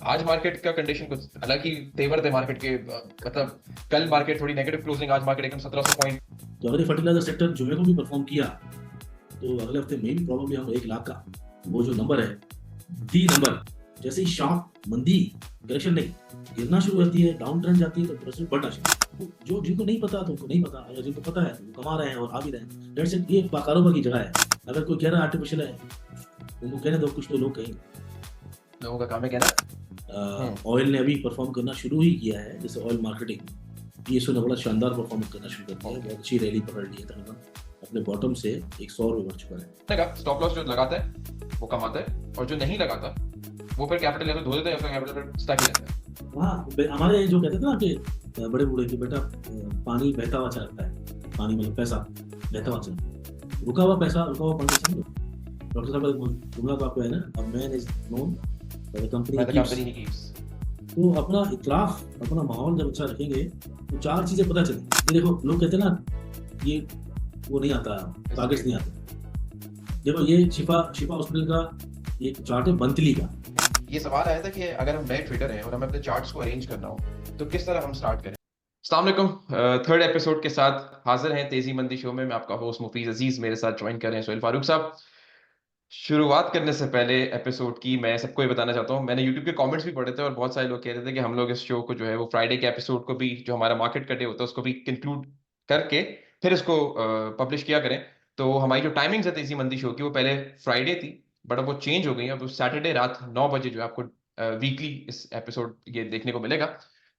आज मार्केट का कंडीशन कुछ अलग ही तेवर थे मार्केट के। मतलब कल मार्केट थोड़ी नेगेटिव क्लोजिंग, आज मार्केट एकदम 1700 पॉइंट। तो अगर ये फर्टिलाइजर सेक्टर जुमे को भी परफॉर्म किया तो अगले हफ्ते में भी प्रॉब्लम हम 1 लाख का वो जो नंबर है, डी नंबर, जैसे ही शॉक मंदी करेक्शन नहीं गिरना शुरू होती है, डाउन ट्रेंड जाती है तो प्रेशर बढ़ना शुरू। जो जिनको नहीं पता तो उनको नहीं पता, अगर जिनको पता है तो वो कमा रहे हैं और आ भी रहे हैं। डेट्स इट, ये कारोबार की जगह है। अगर कोई कह रहा है आर्टिफिशियल है, उनको कहने दो, कुछ तो लोग कहेंगे। लोगों का काम है कहना। ऑयल ने अभी परफॉर्म करना शुरू ही किया है, जैसे ऑयल मार्केटिंग पीएसयू ने बड़ा शानदार परफॉर्मेंस करना शुरू कर दिया है, बहुत अच्छी रैली पकड़ ली है, तकरीबन अपने बॉटम से 100 रुपये बढ़ चुका है। स्टॉप लॉस जो लगाता है वो कमाता है, और जो नहीं लगाता वो फिर कैपिटल लेवल धो देता है या फिर कैपिटल स्टक ही रहता है। हाँ, हमारे जो कहते थे ना कि बड़े बूढ़े की बेटा पानी बहता हुआ चलता है, पानी मतलब पैसा बहता हुआ चलता है, रुका हुआ पैसा रुका हुआ पानी समझो। डॉक्टर साहब का जुमला तो आपको है ना, a man is known by the company keeps. तो अपना इखलाफ, अपना माहौल जब अच्छा रखेंगे तो 4 चीजें पता चलेंगी। ये देखो, लोग कहते हैं ना ये वो नहीं आता, कागज नहीं आता। देखो ये शिफा हॉस्पिटल का एक चार्ट है मंथली का। ये सवाल आया था कि अगर हम नए ट्रेडर हैं और हमें अपने चार्ट्स को अरेंज करना हो तो किस तरह हम स्टार्ट करें। अस्सलाम वालेकुम, थर्ड एपिसोड के साथ हाजिर हैं तेजी मंदी शो में। मैं आपका होस्ट मुफीज अजीज, मेरे साथ ज्वाइन कर रहे हैं सोहेल फारूक साहब। शुरुआत करने से पहले एपिसोड की मैं सबको ये बताना चाहता हूँ, मैंने यूट्यूब के कमेंट्स भी पढ़े थे और बहुत सारे लोग कह रहे थे कि हम लोग इस शो को जो है वो फ्राइडे के एपिसोड को भी, जो हमारा मार्केट का डे होता है उसको भी इंक्लूड करके फिर इसको पब्लिश किया करें। तो हमारी जो टाइमिंग्स है तेजी मंदी शो की वो पहले फ्राइडे थी, बट अब वो चेंज हो गई है। अब सैटरडे रात 9 बजे जो है आपको वीकली इस एपिसोड ये देखने को मिलेगा।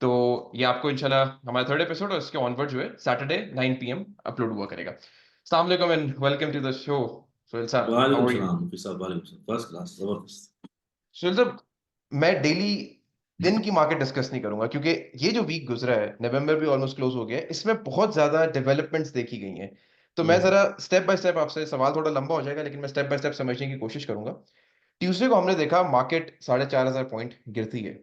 तो ये आपको इंशाल्लाह हमारा थर्ड एपिसोड और इसके ऑनवर्ड जो है सैटरडे 9 PM अपलोड हुआ करेगा। अस्सलाम वालेकुम and welcome to the show Sohail साहब, हाउ वालेकुम आर यू। सलाम मुफी साहब, वालेकुम सलाम, फर्स्ट क्लास, जबरदस्त। सुनील साहब, मैं डेली दिन की मार्केट डिस्कस नहीं करूंगा क्योंकि ये जो वीक गुजरा है, नवंबर भी ऑलमोस्ट क्लोज हो गया है, इसमें बहुत ज्यादा डेवलपमेंट्स देखी गई हैं। तो मैं हम्म, जरा स्टेप बाय स्टेप, आपसे सवाल थोड़ा लंबा हो जाएगा लेकिन मैं स्टेप बाय स्टेप समझने की कोशिश करूंगा। ट्यूसडे को हमने देखा मार्केट 4,500 पॉइंट गिरती है।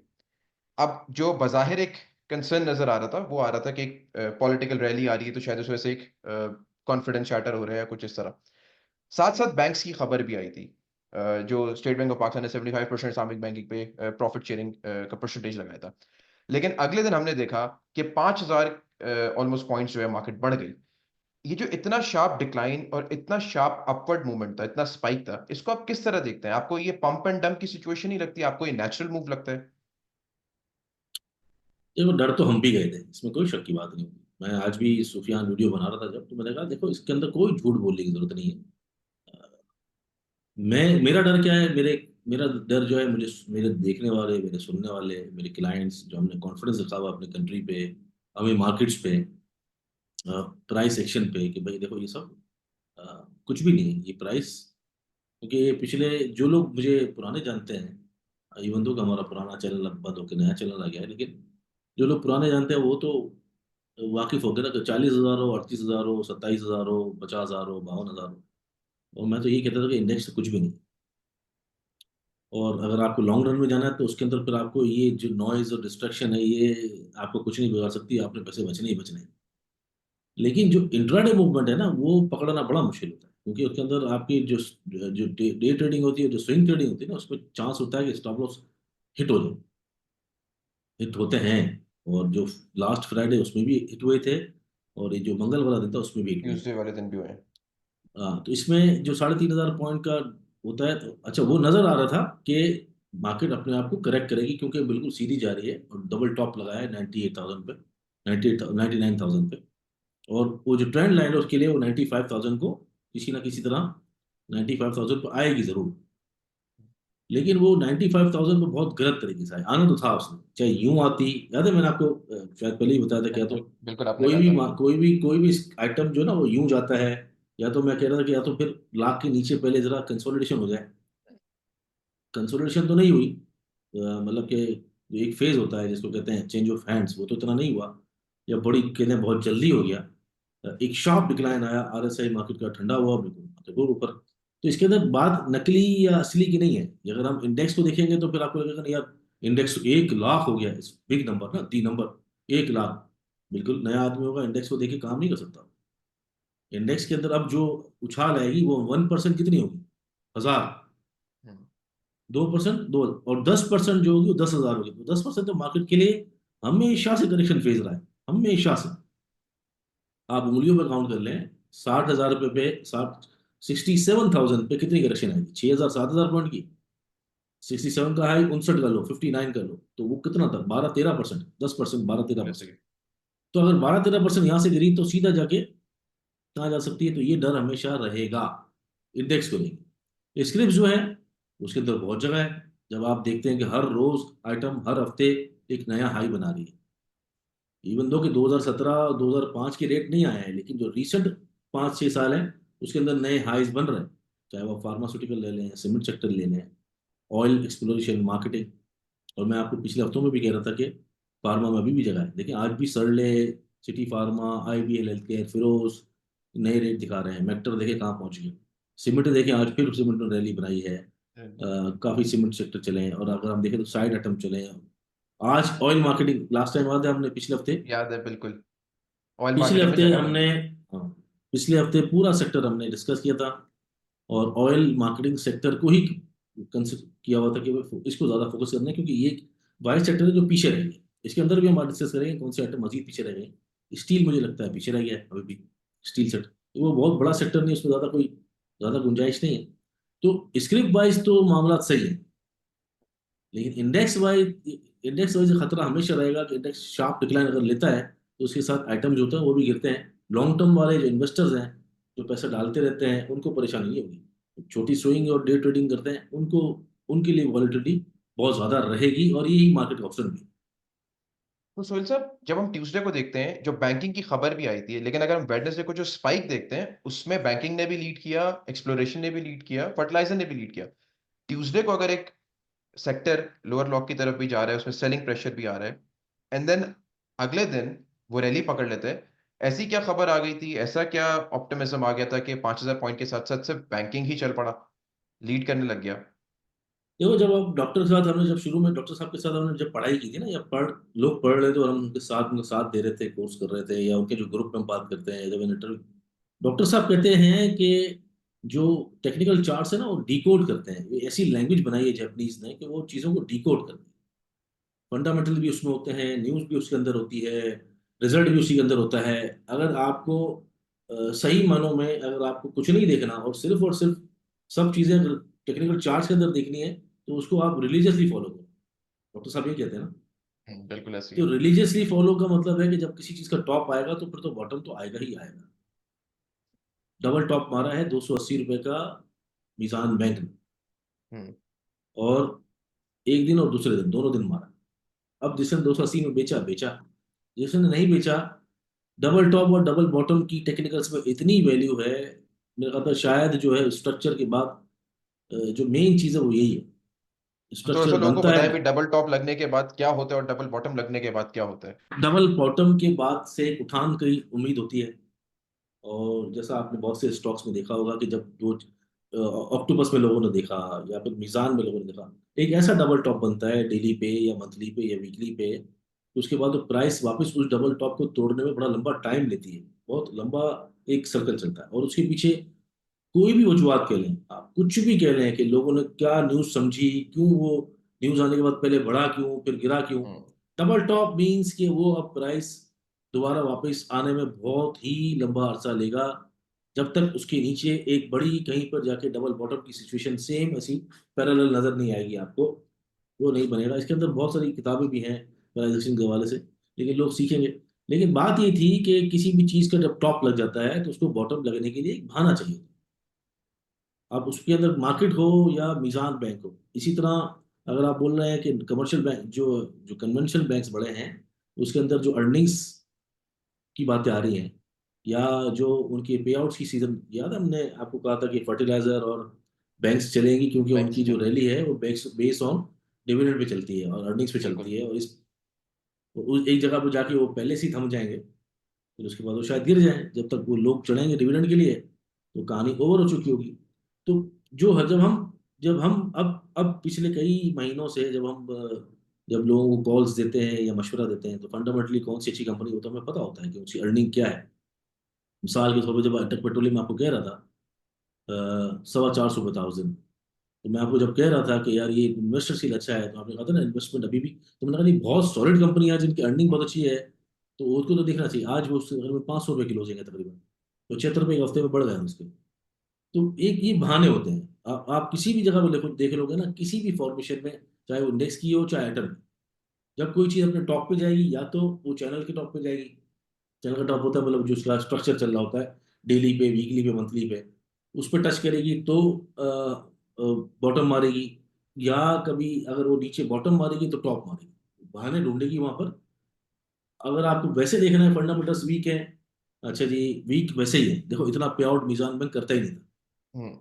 अब जो बजाहिर एक कंसर्न नजर आ रहा था वो आ रहा था कि एक पॉलिटिकल रैली आ रही है तो शायद उस वजह से एक कॉन्फिडेंस शाटर हो रहा है या कुछ इस तरह। साथ साथ बैंक्स की खबर भी आई थी। जो स्टेट बैंक ऑफ पाकिस्तान ने 75% इस्लामिक बैंकिंग पे प्रॉफिट शेयरिंग का परसेंटेज लगाया था। लेकिन अगले दिन हमने देखा कि 5,000 ऑलमोस्ट पॉइंट्स जो है मार्केट बढ़ गई। ये जो इतना शार्प डिक्लाइन और इतना शार्प अपवर्ड मूवमेंट था, इतना स्पाइक था, इसको आप किस तरह देखते हैं? आपको ये पंप एंड डंप की सिचुएशन ही लगती है? आपको ये नेचुरल मूव लगता है? देखो डर तो हम भी गए थे, इसमें कोई शक की बात नहीं होगी। मैं आज भी सुफियान वीडियो बना रहा था जब, तो मैंने कहा देखो इसके अंदर कोई झूठ बोलने की जरूरत नहीं है। मेरा डर क्या है, मेरा डर जो है, मुझे मेरे देखने वाले, मेरे सुनने वाले, मेरे क्लाइंट्स जो हमने कॉन्फिडेंस रखा हुआ अपने कंट्री पे, हमें मार्केट्स पे, प्राइस एक्शन पे, कि भाई देखो ये सब अ, कुछ भी नहीं है ये प्राइस। क्योंकि ये पिछले जो लोग मुझे पुराने जानते हैं, इवन दो कि हमारा पुराना चैनल अब बंद होकर नया चैनल आ गया है, लेकिन जो लोग पुराने जानते हैं वो तो वाकिफ हो गए ना कि 40,000 हो, 38,000 हो, 27,000 हो, 50,000 हो, 52,000 हो। और मैं तो यही कहता था कि इंडेक्स से कुछ भी नहीं। और अगर आपको लॉन्ग रन में जाना है तो उसके अंदर फिर आपको ये जो नॉइज और डिस्ट्रैक्शन है ये आपको कुछ नहीं बिगाड़ सकती, आपने पैसे बचने ही बचने हैं। लेकिन जो इंट्राडे मूवमेंट है ना वो पकड़ना बड़ा मुश्किल होता है, क्योंकि उसके अंदर आपकी जो जो डे ट्रेडिंग होती है, जो स्विंग ट्रेडिंग होती है ना, उसमें चांस होता है कि स्टॉप लॉस हिट हो जाए, हिट होते हैं। और जो लास्ट फ्राइडे उसमें भी हिट हुए थे, और ये जो मंगल वाला दिन था उसमें भी हिट हुए थे। ट्यूसडे वाले दिन भी हुए हैं। हाँ, तो इसमें जो 3,500 पॉइंट का होता है, तो अच्छा वो नजर आ रहा था कि मार्केट अपने आप को करेक्ट करेगी, क्योंकि बिल्कुल सीधी जा रही है और डबल टॉप लगाया है 98,000 पे, 99,000 पे। और वो जो ट्रेंड लाइन है उसके लिए वो 95,000 को किसी ना किसी तरह 95,000 पे आएगी जरूर। लेकिन वो 95,000 पे बहुत गलत तरीके से आया, आना तो था उसने, चाहे यूं आती। याद है मैंने आपको शायद पहले ही बताया था, क्या तो बिल्कुल बिल्कुल, आपने कहा था। कोई भी आइटम जो ना वो यूं जाता है, या तो मैं कह रहा था कि या तो फिर लाख के नीचे पहले जरा कंसोलिडेशन हो जाए। कंसोलिडेशन तो नहीं हुई, मतलब कि जो एक फेज होता है जिसको कहते हैं चेंज ऑफ हैंड्स, वो तो इतना नहीं हुआ, या बड़ी कहते हैं बहुत जल्दी हो गया। एक शार्प डिक्लाइन आया, आरएसआई मार्केट का ठंडा हुआ, बिल्कुल बिल्कुल ऊपर। तो इसके अंदर बात नकली या असली की नहीं है। ये अगर हम इंडेक्स को देखेंगे तो फिर आपको लगेगा नहीं यार, इंडेक्स तो 1 लाख हो गया, इस बिग नंबर ना, दी नंबर 1 लाख। बिल्कुल नया आदमी होगा इंडेक्स को देखे काम नहीं कर सकता। इंडेक्स के अंदर अब जो उछाल आएगी वो 1% कितनी होगी, 1,000। 2%, दो, और 10% जो होगी वो 10,000 होगी। तो 10% तो मार्केट के लिए हमेशा से करेक्शन फेज रहा है, हमेशा से। आप उंगलियों पर काउंट कर लें, 60,000 रुपये पे, 67,000 पे कितनी करेक्शन आएगी? 6,000, 7,000 पॉइंट की। 67 का हाई 59 कर लो, 59 कर लो, तो वो कितना था? 12-13%, 10%, बारह तेरह बिल्कुल परसेंट सही। तो अगर 12-13% यहाँ से गिरी तो सीधा जाके कहाँ जा सकती है? तो ये डर हमेशा रहेगा इंडेक्स को लेकर। स्क्रिप्ट जो है उसके अंदर बहुत जगह है। जब आप देखते हैं कि हर रोज आइटम हर हफ्ते एक नया हाई बना रही है, इवन दो कि 2017 2005 के रेट नहीं आए हैं, लेकिन जो रिसेंट 5-6 साल है उसके अंदर नए हाईज बन रहे हैं। चाहे वो फार्मास्यूटिकल ले लें, सीमेंट सेक्टर ले लें, ऑयल एक्सप्लोरेशन, मार्केटिंग। और मैं आपको पिछले हफ्तों में भी कह रहा था कि फार्मा में अभी भी जगह है। देखिए आज भी Searle, Citi Pharma, IBL health care, Feroz नए रेट दिखा रहे हैं। मेक्टर देखे कहाँ पहुंच गए। सीमेंट देखें, आज फिर सीमेंट ने रैली बनाई है। काफी सीमेंट सेक्टर चले हैं, और अगर हम देखें तो साइड आइटम चले हैं। आज ऑयल मार्केटिंग, लास्ट टाइम याद है हमने पिछले हफ्ते, याद है बिल्कुल। ऑयल पिछले मार्केटिंग में हफ्ते जगह बन हमने, रही हाँ, पिछले हफ्ते पूरा सेक्टर हमने डिस्कस किया था। और ऑयल मार्केटिंग सेक्टर को ही कंसिडर किया हुआ था कि इसको ज्यादा फोकस करना है, क्योंकि ये वाइट सेक्टर है जो पीछे रहेंगे। इसके अंदर भी हम डिस्कस करेंगे कौन से आइटम मजीद पीछे रह गए। स्टील मुझे लगता है पीछे रह गया है अभी भी। स्टील सेक्टर वो बहुत बड़ा सेक्टर नहीं है, उसमें ज्यादा गुंजाइश नहीं है। तो स्क्रिप्ट वाइज तो मामला सही है, लेकिन इंडेक्स वाइज खतरा हमेशा रहेगा कि इंडेक्स शार्प डिक्लाइन अगर लेता है तो उसके साथ आइटम जो होते हैं वो भी गिरते हैं। लॉन्ग टर्म वाले जो इन्वेस्टर्स हैं, जो पैसा डालते रहते हैं, उनको परेशानी नहीं होगी। छोटी स्विंग और डे ट्रेडिंग करते हैं उनको, उनके लिए वॉलेटिलिटी बहुत ज्यादा रहेगी, और यही मार्केट ऑप्शन भी। तो सोहेल साहब, जब हम ट्यूसडे को देखते हैं, जो बैंकिंग की खबर भी आई थी, लेकिन अगर हम वेडनेसडे को जो स्पाइक देखते हैं, उसमें बैंकिंग ने भी लीड किया, एक्सप्लोरेशन ने भी लीड किया, फर्टिलाइजर ने भी लीड किया। ट्यूसडे को अगर एक सेक्टर लोअर लॉक की तरफ भी जा रहा है, उसमें सेलिंग प्रेशर भी आ रहा है, एंड देन अगले दिन वो रैली पकड़ लेते हैं। ऐसी क्या खबर आ गई थी, ऐसा क्या ऑप्टिमिज्म आ गया था कि 5,000 पॉइंट के साथ साथ सिर्फ बैंकिंग ही चल पड़ा, लीड करने लग गया? देखो, जब आप डॉक्टर के साथ, हमने जब शुरू में डॉक्टर साहब के साथ हमने जब पढ़ाई की थी ना, या लोग पढ़ रहे थे और हम उनके साथ दे रहे थे, कोर्स कर रहे थे, या उनके जो ग्रुप में हम बात करते हैं, जब इंटरव्यू, डॉक्टर साहब कहते हैं कि जो टेक्निकल चार्ट्स है ना वो डिकोड करते हैं। ये ऐसी लैंग्वेज बनाई है जापानीज ने कि वो चीज़ों को डिकोड करते हैं। फंडामेंटल भी उसमें होते हैं, न्यूज़ भी उसके अंदर होती है, रिजल्ट भी उसी के अंदर होता है। अगर आपको सही मानों में अगर आपको कुछ नहीं देखना और सिर्फ सब चीज़ें अगर टेक्निकल चार्ट्स के अंदर देखनी है, तो उसको आप रिलीजियसली फॉलो करो। डॉक्टर साहब ये कहते हैं ना। बिल्कुल ऐसी तो है। रिलीजियसली फॉलो का मतलब है कि जब किसी चीज़ का टॉप आएगा तो फिर तो बॉटम तो आएगा ही आएगा। डबल टॉप मारा है 280 रुपए का मिजान बैंक ने, हम्म। और एक दिन और दूसरे दिन दोनों दिन मारा। अब जिसने 280 में बेचा बेचा, जिसने नहीं बेचा, डबल टॉप और डबल बॉटम की टेक्निकल्स में इतनी वैल्यू है। मेरे ख्याल से शायद जो है स्ट्रक्चर के बाद जो मेन चीज़ है वो यही है। तो थोड़ा सा स्ट्रक्चर लोगों को बनता है। बताया भी, डबल टॉप लगने के बाद क्या होता है और डबल बॉटम लगने के बाद क्या होता है। डबल बॉटम के बाद से एक उठान की उम्मीद होती है। और जैसा आपने बहुत से स्टॉक्स में देखा होगा कि जब जो ऑक्टोपस में लोगों ने देखा, या फिर मिजान में लोगों ने देखा, एक ऐसा डबल टॉप बनता है डेली पे या मंथली पे या वीकली पे, तो उसके बाद तो प्राइस वापस उस डबल टॉप को तोड़ने में बड़ा लंबा टाइम लेती है। बहुत लंबा एक सर्कल चलता है, और उसके पीछे कोई भी वजूहत कह लें, आप कुछ भी कह लें कि लोगों ने क्या न्यूज़ समझी, क्यों वो न्यूज़ आने के बाद पहले बढ़ा क्यों फिर गिरा क्यों। हम्म। डबल टॉप मीन्स कि वो अब प्राइस दोबारा वापस आने में बहुत ही लंबा अरसा लेगा। जब तक उसके नीचे एक बड़ी कहीं पर जाके डबल बॉटम की सिचुएशन सेम ऐसी पैरेलल नजर नहीं आएगी आपको, वो नहीं बनेगा। इसके अंदर बहुत सारी किताबें भी हैं प्राइजेशन के हवाले से, लेकिन लोग सीखेंगे। लेकिन बात ये थी कि किसी भी चीज़ का जब टॉप लग जाता है तो उसको बॉटम लगने के लिए एक बहाना चाहिए। अब उसके अंदर मार्केट हो या मीज़ान बैंक हो, इसी तरह अगर आप बोल रहे हैं कि कमर्शियल बैंक, जो जो कन्वेंशनल बैंक्स बड़े हैं, उसके अंदर जो अर्निंग्स की बातें आ रही हैं, या जो उनके पे आउट्स की सीजन, याद है हमने आपको कहा था कि फर्टिलाइजर और बैंक्स चलेंगी, क्योंकि बैंक उनकी से जो चलेंगे। रैली है वो बेस ऑन डिविडेंड पे चलती है और अर्निंग्स पे बिल्कुल। चलती है। और एक जगह पर जाके वो पहले से ही थम जाएंगे, फिर उसके बाद वो शायद गिर जाए। जब तक वो लोग चढ़ेंगे डिविडेंड के लिए तो कहानी ओवर हो चुकी होगी। तो जो है, जब हम अब पिछले कई महीनों से जब लोगों को कॉल्स देते हैं या मशवरा देते हैं, तो फंडामेंटली कौन सी अच्छी कंपनी होता है हमें पता होता है कि उसकी अर्निंग क्या है। मिसाल के तौर पर जब अटक पेट्रोलियम आपको कह रहा था 450 रुपये था उस दिन, तो मैं आपको जब कह रहा था कि यार ये इन्वेस्टरशील अच्छा है, तो आपने कहा था ना इन्वेस्टमेंट अभी भी, तो मैंने कहा नहीं, बहुत सॉलिड कंपनी है जिनकी अर्निंग बहुत अच्छी है, तो उसको तो देखना चाहिए। आज वो उसके घर में 500 रुपये किलो हो जाएंगे तकरीबन, तो 76 रुपये एक हफ्ते में बढ़ गए हैं उसके। तो एक ये बहाने होते हैं। आप किसी भी जगह पर देख लोगे ना, किसी भी फॉर्मेशन में, चाहे वो इंडेक्स की हो चाहे एटम, जब कोई चीज़ अपने टॉप पे जाएगी, या तो वो चैनल के टॉप पे जाएगी, चैनल का टॉप होता है मतलब जो उसका स्ट्रक्चर चल रहा होता है, डेली पे, वीकली पे, मंथली पे, उस पर टच करेगी तो बॉटम मारेगी, या कभी अगर वो नीचे बॉटम मारेगी तो टॉप मारेगी, बहाने ढूंढेगी वहां पर। अगर आपको वैसे देखना है फंडामेंटल्स वीक है, अच्छा जी, वीक वैसे ही है, देखो इतना पे आउट मीजान बैंक करता ही नहीं था हम्म।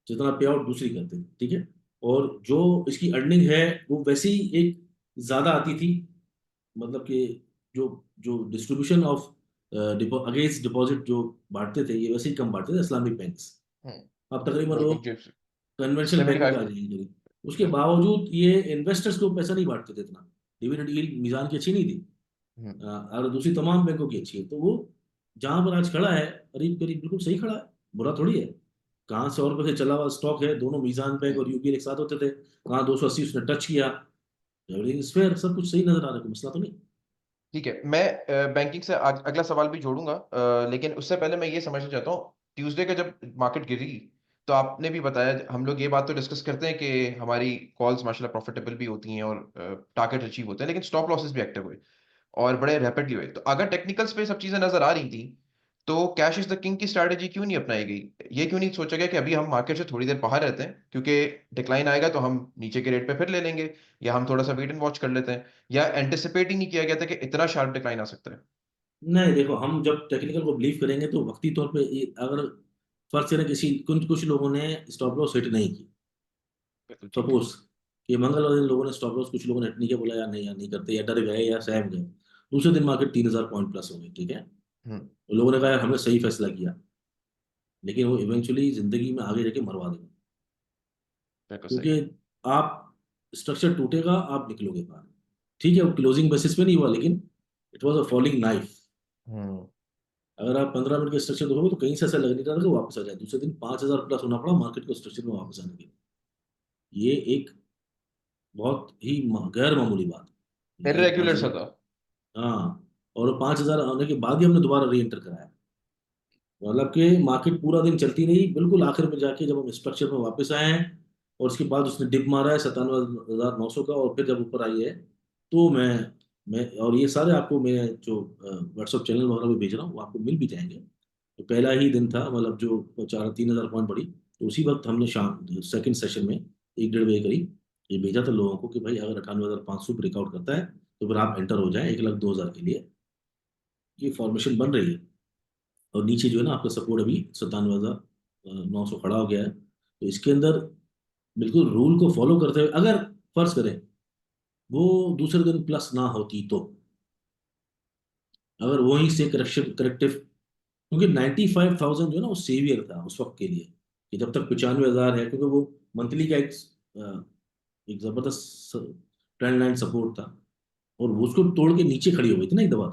जितना पे आउट दूसरी करते थे, ठीक है। और जो इसकी अर्निंग है वो वैसे ही एक ज्यादा आती थी, मतलब कि जो जो डिस्ट्रीब्यूशन ऑफ अगेंस्ट डिपॉजिट जो बांटते थे, ये वैसे ही कम बांटते थे इस्लामिक बैंक्स। अब तकरीबन वो बिल्कुल जी। कन्वेंशनल बैंक में 75। आ जाएंगे। उसके बावजूद ये इन्वेस्टर्स को पैसा नहीं बांटते थे इतना, डिविडेंड यील्ड मीजान की अच्छी नहीं थी, हम्म। और दूसरी तमाम बैंकों की अच्छी है। तो वो जहां पर आज खड़ा है, करीब करीब बिल्कुल सही खड़ा है, बुरा थोड़ी है। कहाँ 100 रुपये से चला हुआ स्टॉक है, दोनों मीजान बैंक और यूपीएल एक साथ होते थे, कहाँ 280 उसने टच किया, एवरीथिंग इज फेयर, सब कुछ सही नजर आ रहा है, कोई मसला तो नहीं। ठीक है, मैं बैंकिंग से अगला सवाल भी जोड़ूंगा, लेकिन उससे पहले मैं ये समझना चाहता हूँ, ट्यूसडे का जब मार्केट गिरी, तो आपने भी बताया, हम लोग ये बात तो डिस्कस करते हैं कि हमारी कॉल्स माशाल्लाह प्रॉफिटेबल भी होती हैं और टारगेट अचीव होते हैं, लेकिन स्टॉप लॉसेस भी एक्टिव हुए और बड़े रैपिडली हुए। तो अगर टेक्निकल्स पे सब चीजें नजर आ रही थी, तो कैश इज द किंग की स्ट्रैटेजी क्यों नहीं अपनाई गई? ये क्यों नहीं सोचा गया कि अभी हम मार्केट से थोड़ी देर बाहर रहते हैं, क्योंकि डिक्लाइन आएगा तो हम नीचे के रेट पे फिर ले लेंगे, या हम थोड़ा सा वेट एंड वॉच कर लेते हैं, या एंटिसिपेट ही नहीं किया गया था कि इतना शार्प डिक्लाइन आ सकता है? नहीं देखो, हम जब टेक्निकल को बिलीव करेंगे तो वक्ती तौर पे अगर फर्ज करें किसी कुछ कुछ लोगों ने स्टॉप लॉस हिट नहीं की, बिल्कुल ठीक है। सपोज कि मंगलवार दिन लोगों ने स्टॉप लॉस, कुछ लोगों ने हिट नहीं किया, बोला यार नहीं करते, या डर गए या सहम गए, दूसरे दिन मार्केट 3000 पॉइंट प्लस हो गई, ठीक है। हम्म। तो लोगों ने कहा यार हमने सही फैसला किया, लेकिन वो इवेंचुअली जिंदगी में आगे जाके मरवा देगा। बिल्कुल सही। क्योंकि आप, स्ट्रक्चर टूटेगा, आप निकलोगे बाहर, ठीक है, वो क्लोजिंग बेसिस पे नहीं हुआ, लेकिन it was a falling knife. हम्म। अगर आप 15 मिनट के स्ट्रक्चर देखोगे तो कहीं से ऐसा लग नहीं रहा था कि वापस आ जाए, दूसरे दिन 5000 प्लस होना पड़ा मार्केट को स्ट्रक्चर में वापस आने के लिए। ये एक बहुत ही गैर मामूली बात है। ये पाँच इरेगुलर सा हजार था। हाँ, और 5000 आने के बाद ही हमने दोबारा री एंटर कराया, मतलब कि मार्केट पूरा दिन चलती रही, बिल्कुल आखिर में जाके जब हम स्ट्रक्चर में वापस आए हैं, और उसके बाद उसने डिप मारा है 97,900 का, और फिर जब ऊपर आई है, तो मैं और ये सारे आपको मैं जो व्हाट्सअप चैनल वगैरह भी भेज रहा हूँ, वो आपको मिल भी जाएंगे। तो पहला ही दिन था, मतलब जो 4-3 हज़ार पॉइंट बढ़ी, तो उसी वक्त हमने शाम सेकंड सेशन में 1-1:30 बजे करीब ये भेजा था लोगों को कि भाई अगर 98,500 ब्रेकआउट करता है तो फिर आप एंटर हो जाएं 1,02,000 के लिए, ये फॉर्मेशन बन रही है। और नीचे जो है ना आपका सपोर्ट अभी 97,900 खड़ा हो गया है, तो इसके अंदर बिल्कुल रूल को फॉलो करते हुए, अगर फर्ज करें वो दूसरे दिन प्लस ना होती, तो अगर वहीं से करेक्शन करेक्टिव, क्योंकि 95,000 जो है ना वो सेवियर था उस वक्त के लिए, कि जब तक 95,000 है, क्योंकि वो मंथली का एक जबरदस्त ट्रेंड लाइन सपोर्ट था, और वो उसको तोड़ के नीचे खड़ी हो गई थी ना एक दबा,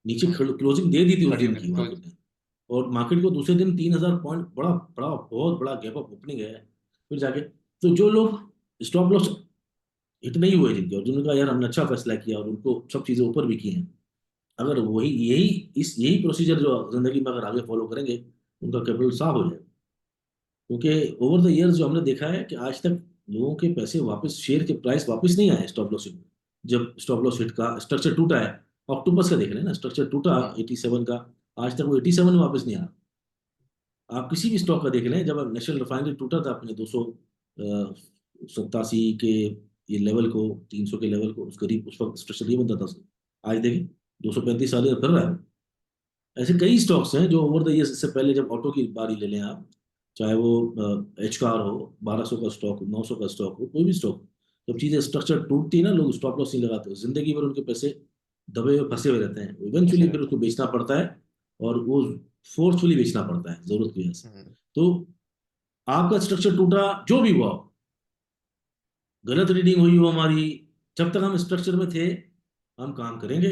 नीचे हम्म। क्लोजिंग दे दी थी उस खड़ी दिन होगी की तो। मार्केट ने, और मार्केट को दूसरे दिन 3,000 पॉइंट, बड़ा बड़ा बहुत बड़ा गैप अप ओपनिंग है फिर जाके। तो जो लोग स्टॉप लॉस हिट नहीं हुए जिनके, और जिन्होंने कहा यार हमने अच्छा फैसला किया और उनको सब चीजें ऊपर भी की हैं, अगर वही यही प्रोसीजर जो जिंदगी में अगर आगे फॉलो करेंगे, उनका कैपिटल साफ हो जाएगा। क्योंकि ओवर द इयर्स जो हमने देखा है कि आज तक लोगों के पैसे वापस, शेयर के प्राइस वापस नहीं आए स्टॉप लॉस हिट, जब स्टॉप लॉस हिट का स्ट्रक्चर टूटा है, ऑक्टोपस का देख रहे हैं ना, स्ट्रक्चर टूटा हम्म। 87 का, आज तक वो 87 में वापस नहीं आया। आप किसी भी स्टॉक का देख लें, जब नेशनल रिफाइनरी टूटा था अपने 287 के ये लेवल को, 300 के लेवल को, उस करीब उस वक्त स्ट्रक्चर ये बनता था उसका। आज देखें 235 साल फिर रहा है। ऐसे कई स्टॉक्स हैं जो ओवर द ईयर्स, इससे पहले जब ऑटो की बारी ले लें आप, चाहे वो एच कार हो, 1200 का स्टॉक हो, 900 का स्टॉक हो, कोई भी स्टॉक, जब चीजें स्ट्रक्चर टूटती है ना, लोग स्टॉप लॉस नहीं लगाते, जिंदगी भर उनके पैसे दबे हुए फंसे हुए रहते हैं, ऐसे इवेंचुअली फिर रहता उसको बेचना पड़ता है, और वो फोर्सफुली बेचना पड़ता है जरूरत की वजह से। है। हम्म। तो आपका स्ट्रक्चर टूटा, जो भी हुआ, गलत रीडिंग हुई हो हमारी, जब तक हम स्ट्रक्चर में थे हम काम करेंगे,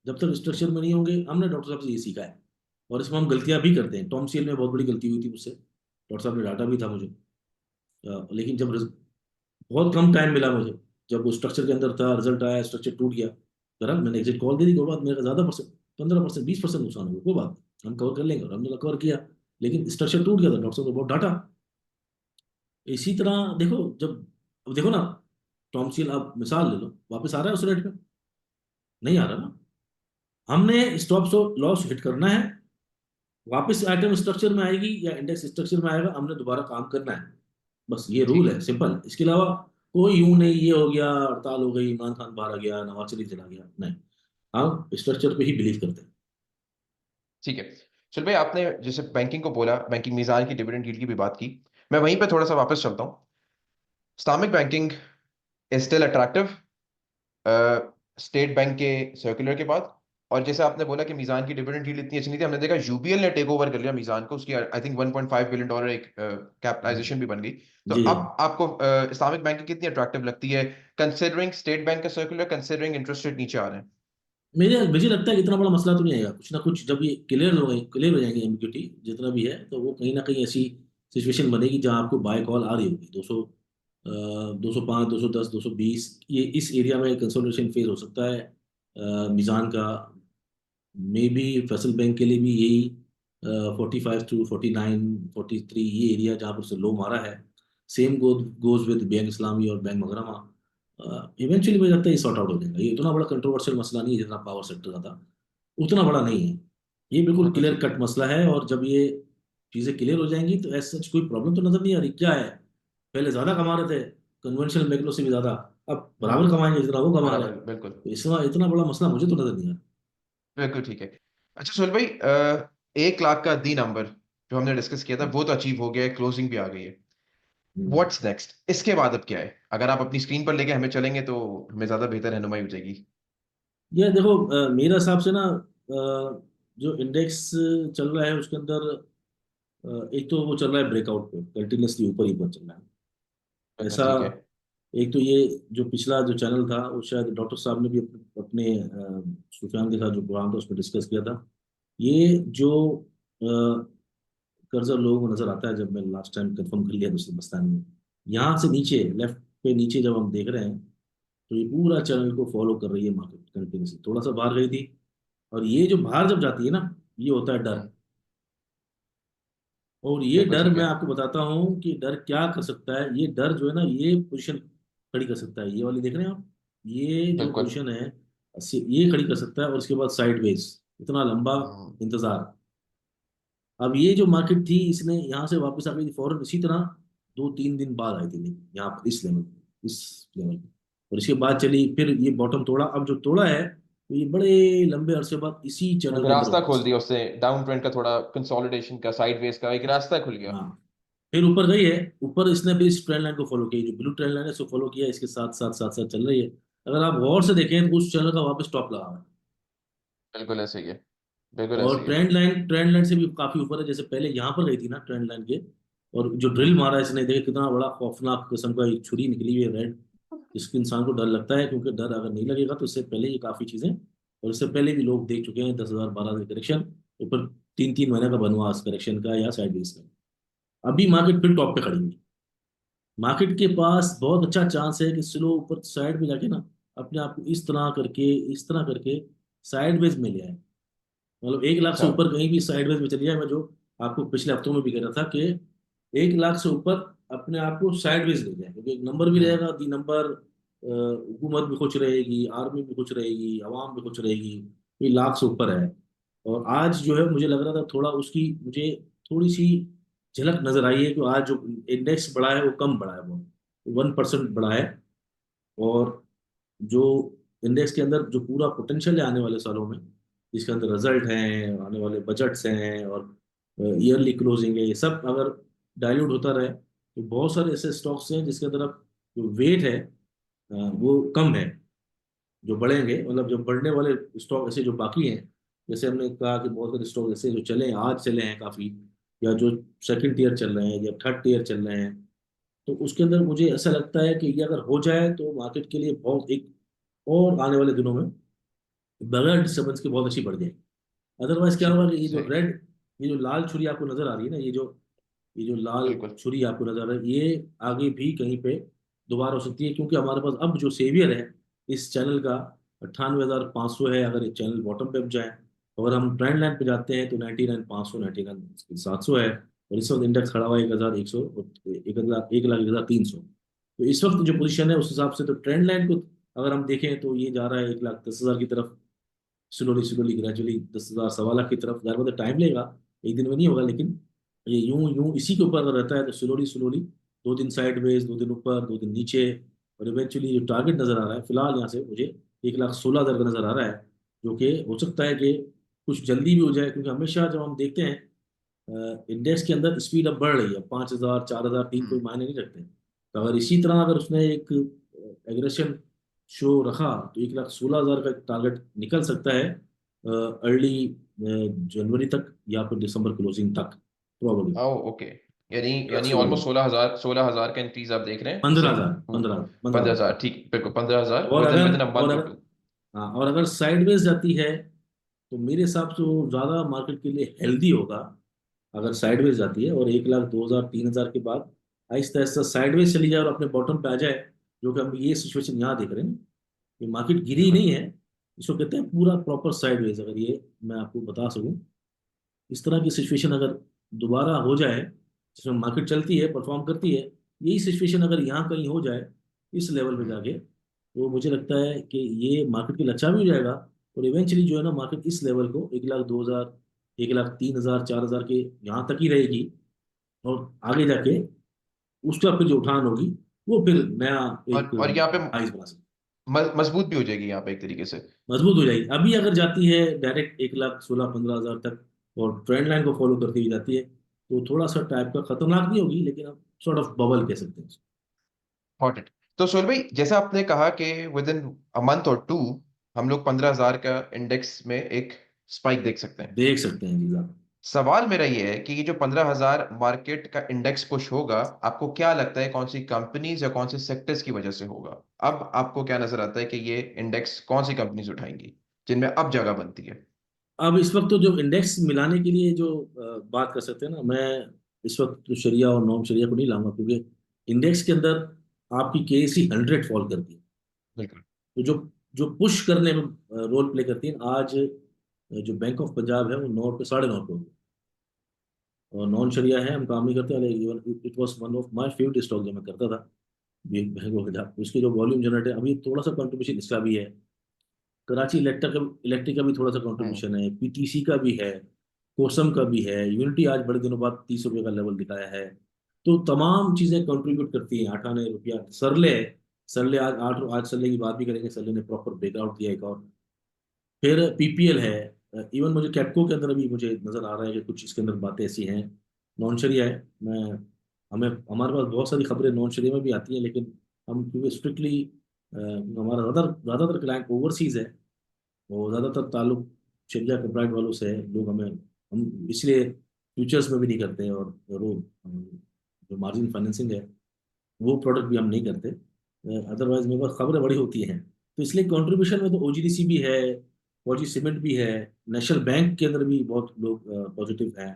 जब तक स्ट्रक्चर में नहीं होंगे, हमने डॉक्टर साहब से ये सीखा है। और इसमें हम गलतियां भी करते हैं, टॉम सील में बहुत बड़ी गलती हुई थी मुझसे, डॉक्टर साहब ने डांटा भी था मुझे। लेकिन बहुत कम टाइम मिला मुझे। जब वो स्ट्रक्चर के अंदर था, रिजल्ट आया, स्ट्रक्चर टूट गया, करा मैंने एग्जिट कॉल दे दी, कोई बात, मेरा ज्यादा परसेंट, 15%, 20% नुकसान हो गया, कोई बात नहीं, हम कवर कर लेंगे, और हमने कवर किया। लेकिन स्ट्रक्चर टूट गया था, डॉक्टर साहब को बहुत डांटा। इसी तरह देखो, जब अब देखो ना, टॉमसिल आप मिसाल ले लो, वापस आ रहा है उस रेट पे? नहीं आ रहा ना। हमने स्टॉप लॉस हिट करना है, वापस आइटम स्ट्रक्चर में आएगी या इंडेक्स स्ट्रक्चर में आएगा, हमने दोबारा काम करना है। बस ये ठीक रूल है। है, सिंपल। इसके अलावा कोई यूं नहीं, ये हो गया, हड़ताल हो गई, इमरान खान बाहर आ गया, नवाज शरीफ चला गया, नहीं। हम स्ट्रक्चर पे ही बिलीव करते हैं। ठीक है। चल भाई, आपने जैसे बैंकिंग को बोला, बैंकिंग मीज़ान की, डिविडेंड यील्ड की भी बात की, मैं वहीं पे थोड़ा सा वापस चलता हूँ। Islamic banking is still attractive state bank के सर्कुलर के बाद। और जैसे आपने बोला कि मीज़ान की डिविडेंड यील्ड इतनी अच्छी नहीं थी, हमने देखा यूबीएल ने टेक ओवर कर लिया मीज़ान को, उसकी आई थिंक $1.5 बिलियन एक कैपिटलाइजेशन भी बन गई। तो जी। अब आपको इस्लामिक बैंकिंग कितनी अट्रैक्टिव लगती है, कंसिडरिंग स्टेट बैंक का सर्कुलर, कंसिडरिंग इंटरेस्ट रेट नीचे आ रहे हैं? मुझे लगता है कि इतना बड़ा मसला तो नहीं आएगा, कुछ ना कुछ जब ये क्लियर हो जाएंगे एम्बिग्यूटी जितना भी है, तो वो कहीं ना कहीं ऐसी सिचुएशन बनेगी जहां आपको बाय कॉल आ रही होगी। 205, 210, 220, ये इस एरिया में कंसोलिडेशन फेज हो सकता है मिजान का। मे बी फैसल बैंक के लिए भी यही 45 to 49, 43, ये एरिया जहाँ पर से लो मारा है। सेम गोज विद बैंक इस्लामी और बैंक मगरमा। इवेंचुअली मुझे लगता है ये सॉर्ट आउट हो जाएगा। ये इतना बड़ा कंट्रोवर्शियल मसला नहीं है जितना पावर सेक्टर का था, उतना बड़ा नहीं है। ये बिल्कुल बिल्कुल क्लियर ठीक है। कट मसला है, और जब ये चीज़ें क्लियर हो जाएंगी तो ऐसा सच कोई प्रॉब्लम तो नजर नहीं आ रही। क्या है, पहले ज़्यादा कमा रहे थे कन्वेंशनल बैंकों से भी ज़्यादा, अब बराबर हम्म। कमाएंगे जितना वो कमा रहे हैं। बराबर, बिल्कुल। तो इसमें इतना बड़ा मसला मुझे तो नजर नहीं आ बिल्कुल ठीक है। अच्छा सोहेल भाई, 1 लाख का दी नंबर जो हमने डिस्कस किया था, वो तो अचीव हो गया है, क्लोजिंग भी आ गई है। रहा। व्हाट्स नेक्स्ट, इसके बाद अब क्या है? अगर आप अपनी स्क्रीन पर लेके हमें चलेंगे तो हमें ज्यादा बेहतर रहनुमाई हो जाएगी। ये देखो, मेरे हिसाब से ना, जो इंडेक्स चल रहा है उसके अंदर, एक तो वो चल रहा है ब्रेकआउट पे, कंटिन्यूसली ऊपर ही ऊपर चल रहा है बिल्कुल ऐसा। ठीक है। एक तो ये जो पिछला जो चैनल था, वो शायद डॉक्टर साहब ने भी अपने सुफियान के साथ जो प्रोग्राम था उसमें डिस्कस किया था। ये जो कर्जा लोगों को नजर आता है, जब मैं लास्ट टाइम कंफर्म कर लिया दूसरे बस्तान में, यहाँ से नीचे लेफ्ट पे नीचे जब हम देख रहे हैं, तो ये पूरा चैनल को फॉलो कर रही है मार्केट कंटिन्यूसली, थोड़ा सा बाहर गई थी। और ये जो बाहर जब जाती है ना, ये होता है डर। और ये बिल्कुल डर ठीक मैं है। आपको बताता हूँ कि डर क्या कर सकता है। ये डर जो है ना, ये पोजीशन खड़ी कर सकता है, ये वाली देख रहे हैं आप, ये जो बिल्कुल। पोजीशन है, ये खड़ी कर सकता है, और उसके बाद साइडवेज इतना लंबा हम्म। इंतजार। अब ये जो मार्केट थी, इसने यहाँ से वापस आ गई थी फौरन, इसी तरह 2-3 दिन बाद आई थी यहाँ पर, इस लेवल पे। और इसके बाद चली, फिर ये बॉटम तोड़ा, अब जो तोड़ा है, तो ये बड़े लंबे अरसे बाद इसी एक चैनल के अंदर रास्ता वापस खोल आई। दिया उससे, डाउन ट्रेंड का, थोड़ा कंसोलिडेशन का, साइडवेज का एक रास्ता खुल गया। हाँ, फिर ऊपर गई है। ऊपर इसने भी इस ट्रेंड लाइन को फॉलो किया, जो ब्लू ट्रेंड लाइन है इसको फॉलो किया, इसके साथ साथ साथ साथ चल रही है। अगर आप गौर से देखें तो उस चैनल का वापस टॉप लगा हुआ है। बिल्कुल ऐसे ही है। बिल्कुल ऐसे और ही है। ट्रेंड लाइन से भी काफी ऊपर है, जैसे पहले यहाँ पर गई थी ना ट्रेंड लाइन के। और जो ड्रिल हम्म। मारा है इसने, देखिए कितना बड़ा खौफनाक किस्म का एक छुरी निकली हुई है रेड। जिसके इंसान को डर लगता है, क्योंकि डर अगर नहीं लगेगा तो इससे पहले ये काफी चीजें, और इससे पहले भी लोग देख चुके हैं 10,000, 12,000 करेक्शन, ऊपर 3-3 महीने का बनवास करेक्शन का या साइडवेज का। अभी मार्केट फिर टॉप पे खड़ी हुई। मार्केट के पास बहुत अच्छा चांस है कि स्लो ऊपर साइड में जाके ना, अपने आप को इस तरह करके साइडवेज में ले आए। मतलब 1 लाख से अच्छा। ऊपर कहीं भी साइडवेज में चली जाए। मैं जो आपको पिछले हफ्तों में भी कह रहा था कि 1 लाख से ऊपर अपने आप को साइडवेज ले जाए, क्योंकि एक नंबर भी हम्म। रहेगा, दी नंबर, हुकूमत भी खुश रहेगी, आर्मी भी खुश रहेगी, आवाम भी खुश रहेगी। ये लाख से ऊपर है। और आज जो है, मुझे लग रहा था थोड़ा उसकी, मुझे थोड़ी सी झलक नजर आई है कि आज जो इंडेक्स बढ़ा है वो कम बढ़ा है, वो 1% बढ़ा है। और जो इंडेक्स के अंदर जो पूरा पोटेंशियल है आने वाले सालों में, जिसके अंदर रिजल्ट हैं, आने वाले बजट्स हैं, और ईयरली क्लोजिंग है, ये सब अगर डाइल्यूट होता रहे, तो बहुत सारे ऐसे स्टॉक्स हैं जिसके अंदर अब जो वेट है वो कम है, जो बढ़ेंगे। मतलब जो बढ़ने वाले स्टॉक ऐसे जो बाकी हैं, जैसे हमने कहा कि बहुत सारे स्टॉक ऐसे जो चले हैं, आज चले हैं काफी, या जो सेकंड टीयर चल रहे हैं या थर्ड टीयर चल रहे हैं, तो उसके अंदर मुझे ऐसा लगता है कि ये अगर हो जाए तो मार्केट के लिए बहुत एक, और आने वाले दिनों में बगैर डिस्टर्बेंस के बहुत अच्छी बढ़ जाएगी। अदरवाइज क्या होगा कि ये जो सही। रेड, ये जो लाल छुरी आपको नजर आ रही है ना, ये जो ये जो लाल बिल्कुल। छुरी आपको नजर आ रहा है, ये आगे भी कहीं पे दोबारा हो सकती है, क्योंकि हमारे पास अब जो सेवियर है इस चैनल का 98,500 है। अगर ये चैनल बॉटम पे जाए, अगर हम ट्रेंड लाइन पे जाते हैं तो 99,500, 99,700 है। और इस वक्त इंडेक्स खड़ा हुआ है 1,100, 1,01,0300। तो इस वक्त जो पोजीशन है उस हिसाब से तो ट्रेंड लाइन को अगर हम देखें तो ये जा रहा है 1,10,000 की तरफ, स्लोली स्लोली ग्रेजुअली 10,000, 1,15,00,000 की तरफ। ज़्यादा मतलब टाइम लेगा, एक दिन में नहीं होगा, लेकिन ये यूं यूं इसी के ऊपर अगर रहता है तो स्लोली स्लोली 2 दिन साइडवेज, 2 दिन ऊपर, 2 दिन नीचे, और इवेंचुअली जो टारगेट नजर आ रहा है फिलहाल यहाँ से मुझे 1,16,000 का नजर आ रहा है, जो कि हो सकता है कि कुछ जल्दी भी हो जाए, क्योंकि हमेशा जब हम देखते हैं इंडेक्स के अंदर स्पीड अब बढ़ रही है, 5,000, 4,000, 3 कोई हम्म। मायने नहीं रखते। तो अगर इसी तरह अगर उसने एक एग्रेशन शो रखा तो 1,16,000 का टारगेट निकल सकता है अर्ली जनवरी तक या फिर दिसंबर क्लोजिंग तक प्रोबेबली। ओ ओके। यानी एक लाख यानी सोलह ऑलमोस्ट हजार 16,000 का इंक्रीज आप देख रहे हैं 15,000, 15,000। 15,000, ठीक, बिल्कुल 15,000 और विद अगर इन अ और मंथ अगर और टू। हाँ, और अगर साइडवेज जाती है तो मेरे हिसाब से वो ज्यादा मार्केट के लिए हेल्दी होगा। अगर साइडवेज जाती है और 1,02,000, 3,000 के बाद आहिस्ता आहिस्ता साइडवेज चली जाए और अपने बॉटम पे आ जाए, जो कि हम ये सिचुएशन यहाँ देख रहे हैं, ये मार्केट गिरी बिल्कुल। नहीं है, इसको कहते हैं पूरा प्रॉपर साइडवेज। अगर ये मैं आपको बता सकूं, इस तरह की सिचुएशन अगर दोबारा हो जाए जिसमें मार्केट चलती है, परफॉर्म करती है, यही सिचुएशन अगर यहाँ कहीं हो जाए इस लेवल पे हम्म। जाके, तो मुझे लगता है कि ये मार्केट की लक्षा भी हो जाएगा। और इवेंचुअली जो है ना, मार्केट इस लेवल को 1,02,000, 1,03,000, 4,000 के यहाँ तक ही रहेगी। और आगे जाके उसका फिर जो उठान होगी वो फिर नया एक और यहाँ पे हाइस बना सकती मजबूत भी हो जाएगी यहाँ पे एक तरीके से। मजबूत हो जाएगी। अभी अगर जाती है डायरेक्ट 1,16,000, 15,000 तक और ट्रेंड लाइन को फॉलो करती हुई जाती है, तो थोड़ा सा टाइप का खतरनाक नहीं होगी, लेकिन अब सॉर्ट ऑफ बबल कह सकते हैं उसको। Got it. तो सोहेल भाई, जैसा आपने कहा कि विद इन अ मंथ और टू हम लोग 15,000 का इंडेक्स में एक स्पाइक देख सकते हैं। देख सकते हैं जी ज्यादा। सवाल मेरा ये है कि ये जो 15,000 मार्केट का इंडेक्स पुश होगा, आपको क्या लगता है कौन सी कंपनीज या कौन से सेक्टर्स की वजह से होगा? अब आपको क्या नजर आता है कि ये इंडेक्स कौन सी कंपनीज उठाएंगी जिनमें अब जगह बनती है? अब इस वक्त तो जो इंडेक्स मिलाने के लिए जो बात कर सकते हैं ना, मैं इस वक्त तो शरिया और नॉन शरिया को नहीं लाऊंगा, क्योंकि इंडेक्स के अंदर आपकी केएसई 100 फॉल करती है। बिल्कुल। तो जो जो पुश करने में रोल प्ले करती है आज, जो बैंक ऑफ पंजाब है वो 9 पे, 9.5 पे हो गई। और नॉन शरिया है, हम काम नहीं करते, even it was one of my favourite stock जो मैं करता था, बैंक ऑफ पंजाब। उसके जो वॉल्यूम जनरेट है, अभी थोड़ा सा कंट्रीब्यूशन इसका भी है। कराची इलेक्ट्रिक का भी थोड़ा सा हम्म। कंट्रीब्यूशन है, पीटीसी का भी है, कोसम का भी है, यूनिटी आज बड़े दिनों बाद 30 रुपये का लेवल दिखाया है। तो तमाम चीजें कंट्रीब्यूट करती हैं। 98 रुपया सरले है। सरले आज 8, आज सरले की बात भी करेंगे, सरले ने प्रॉपर ब्रेकआउट दिया एक और। फिर पीपीएल है। इवन मुझे कैपको के अंदर भी मुझे नजर आ रहा है कि कुछ इसके अंदर बातें ऐसी हैं। नॉन शरिया है। मैं हमें हमारे पास बहुत सारी खबरें नॉन शरिया में भी आती हैं, लेकिन हम क्योंकि स्ट्रिक्टली हमारा ज़्यादातर क्लाइंट ओवरसीज है, और ज़्यादातर ताल्लुक शरिया कंप्लाइंट वालों से है। लोग हमें हम इसलिए फ्यूचर्स में भी नहीं करते हैं, और वो जो मार्जिन फाइनेंसिंग है वो प्रोडक्ट भी हम नहीं करते। अदरवाइज मेरे पास खबरें बड़ी होती हैं। तो इसलिए कंट्रीब्यूशन में तो ओजीडीसी भी है, फौजी सीमेंट भी है, नेशनल बैंक के अंदर भी बहुत लोग पॉजिटिव हैं।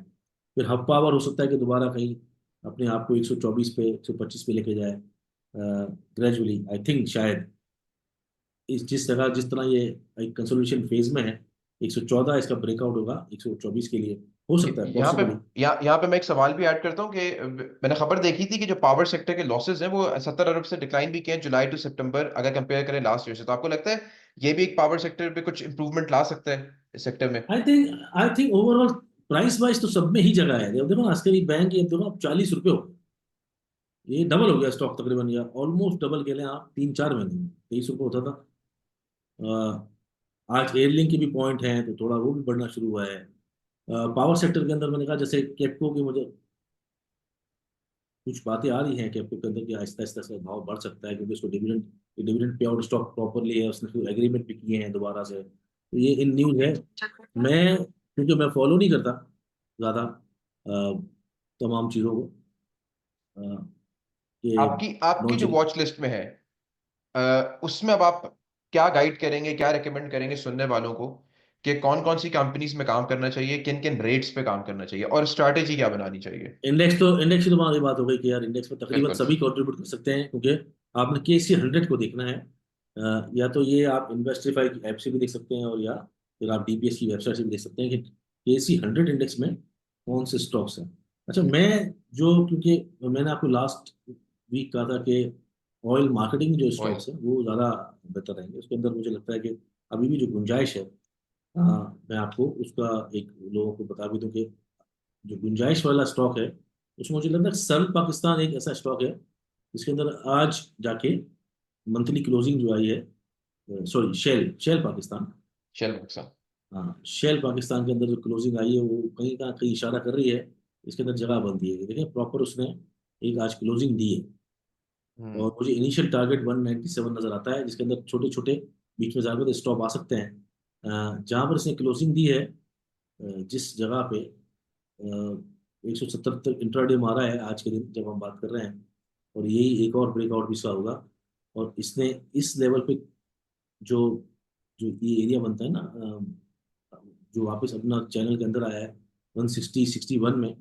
फिर हब पावर हो सकता है कि दोबारा कहीं अपने आप को 124 पे, 125 पे लेके जाए ग्रेजुअली, आई थिंक शायद। इस जिस तरह ये एक कंसोलिडेशन फेज में है, 114 इसका ब्रेकआउट होगा 124 के लिए, हो सकता है यहाँ पे पॉसिबली। यहाँ पे मैं एक सवाल भी ऐड करता हूँ कि मैंने खबर देखी थी कि जो पावर सेक्टर के लॉसेस हैं वो 70 अरब से डिक्लाइन भी किए हैं जुलाई टू सितंबर, अगर कंपेयर करें लास्ट ईयर से। तो आपको लगता है ये भी एक पावर सेक्टर पे कुछ इंप्रूवमेंट ला सकता है इस सेक्टर में? I think overall price wise तो सब में ही जगह है। देखो देखो ना, अस्करी बैंक ये देखो अब 40 रुपये हो गए। ये डबल हो गया स्टॉक तकरीबन, या ऑलमोस्ट डबल कह लें आप, 3-4 महीने में 23 रुपये होता था। आज एयरलिंक के भी पॉइंट हैं तो थोड़ा वो भी बढ़ना शुरू हुआ है। पावर सेक्टर के अंदर मैंने कहा जैसे केपको की, मुझे कुछ बातें आ रही हैं केपको के अंदर कि आहिस्ता आहिस्ता इसका भाव बढ़ सकता है, क्योंकि उसको dividend dividend pay out stock properly है, उसने फिर एग्रीमेंट भी किए हैं दोबारा से, तो ये इन न्यूज़ है। मैं क्योंकि मैं फॉलो नहीं करता ज़्यादा तमाम चीज़ों को, अ, कि आपकी आपकी नॉन जो चली। वॉच लिस्ट में है, उसमें अब आप क्या गाइड करेंगे, क्या रेकमेंड करेंगे सुनने वालों को कि कौन कौन सी कंपनीज में काम करना चाहिए, किन किन रेट्स पे काम करना चाहिए, और स्ट्रैटेजी क्या बनानी चाहिए। इंडेक्स की तो हमारी बात हो गई कि यार इंडेक्स में तकरीबन बिल्कुल। सभी कंट्रीब्यूट कर सकते हैं, क्योंकि आपने KC 100 को देखना है। या तो ये आप इन्वेस्टिफाई की ऐप से भी देख सकते हैं, और या फिर आप DPS की वेबसाइट से भी देख सकते हैं कि KC 100 इंडेक्स में कौन से स्टॉक्स हैं। अच्छा, मैं जो क्योंकि मैंने आपको लास्ट वीक कहा था कि ऑयल मार्केटिंग जो ऑयल। स्टॉक्स हैं वो ज़्यादा बेहतर रहेंगे, उसके अंदर मुझे लगता है कि अभी भी जो गुंजाइश है। मैं आपको उसका एक लोगों को बता भी दूं कि जो गुंजाइश वाला स्टॉक है उसमें मुझे लगता है सन पाकिस्तान एक ऐसा स्टॉक है जिसके अंदर आज जाके मंथली क्लोजिंग जो आई है, sorry, Shell Shell Pakistan. Shell बक्सा। हाँ, शेल पाकिस्तान के अंदर जो क्लोजिंग आई है वो कहीं का कहीं इशारा कर रही है, इसके अंदर जगह बनती है। देखिए प्रॉपर उसने एक आज क्लोजिंग दी है, हम्म। और मुझे इनिशियल टारगेट 197 नजर आता है, जिसके अंदर छोटे छोटे बीच में जाकर स्टॉप आ सकते हैं। जहां पर इसने क्लोजिंग दी है, जिस जगह पे 170 तक इंट्राडे मारा है आज के दिन जब हम बात कर रहे हैं, और यही एक और ब्रेकआउट भी इसका होगा। और इसने इस लेवल पे जो जो ये एरिया बनता है ना, जो वापस अपना चैनल के अंदर आया है 160 61 में,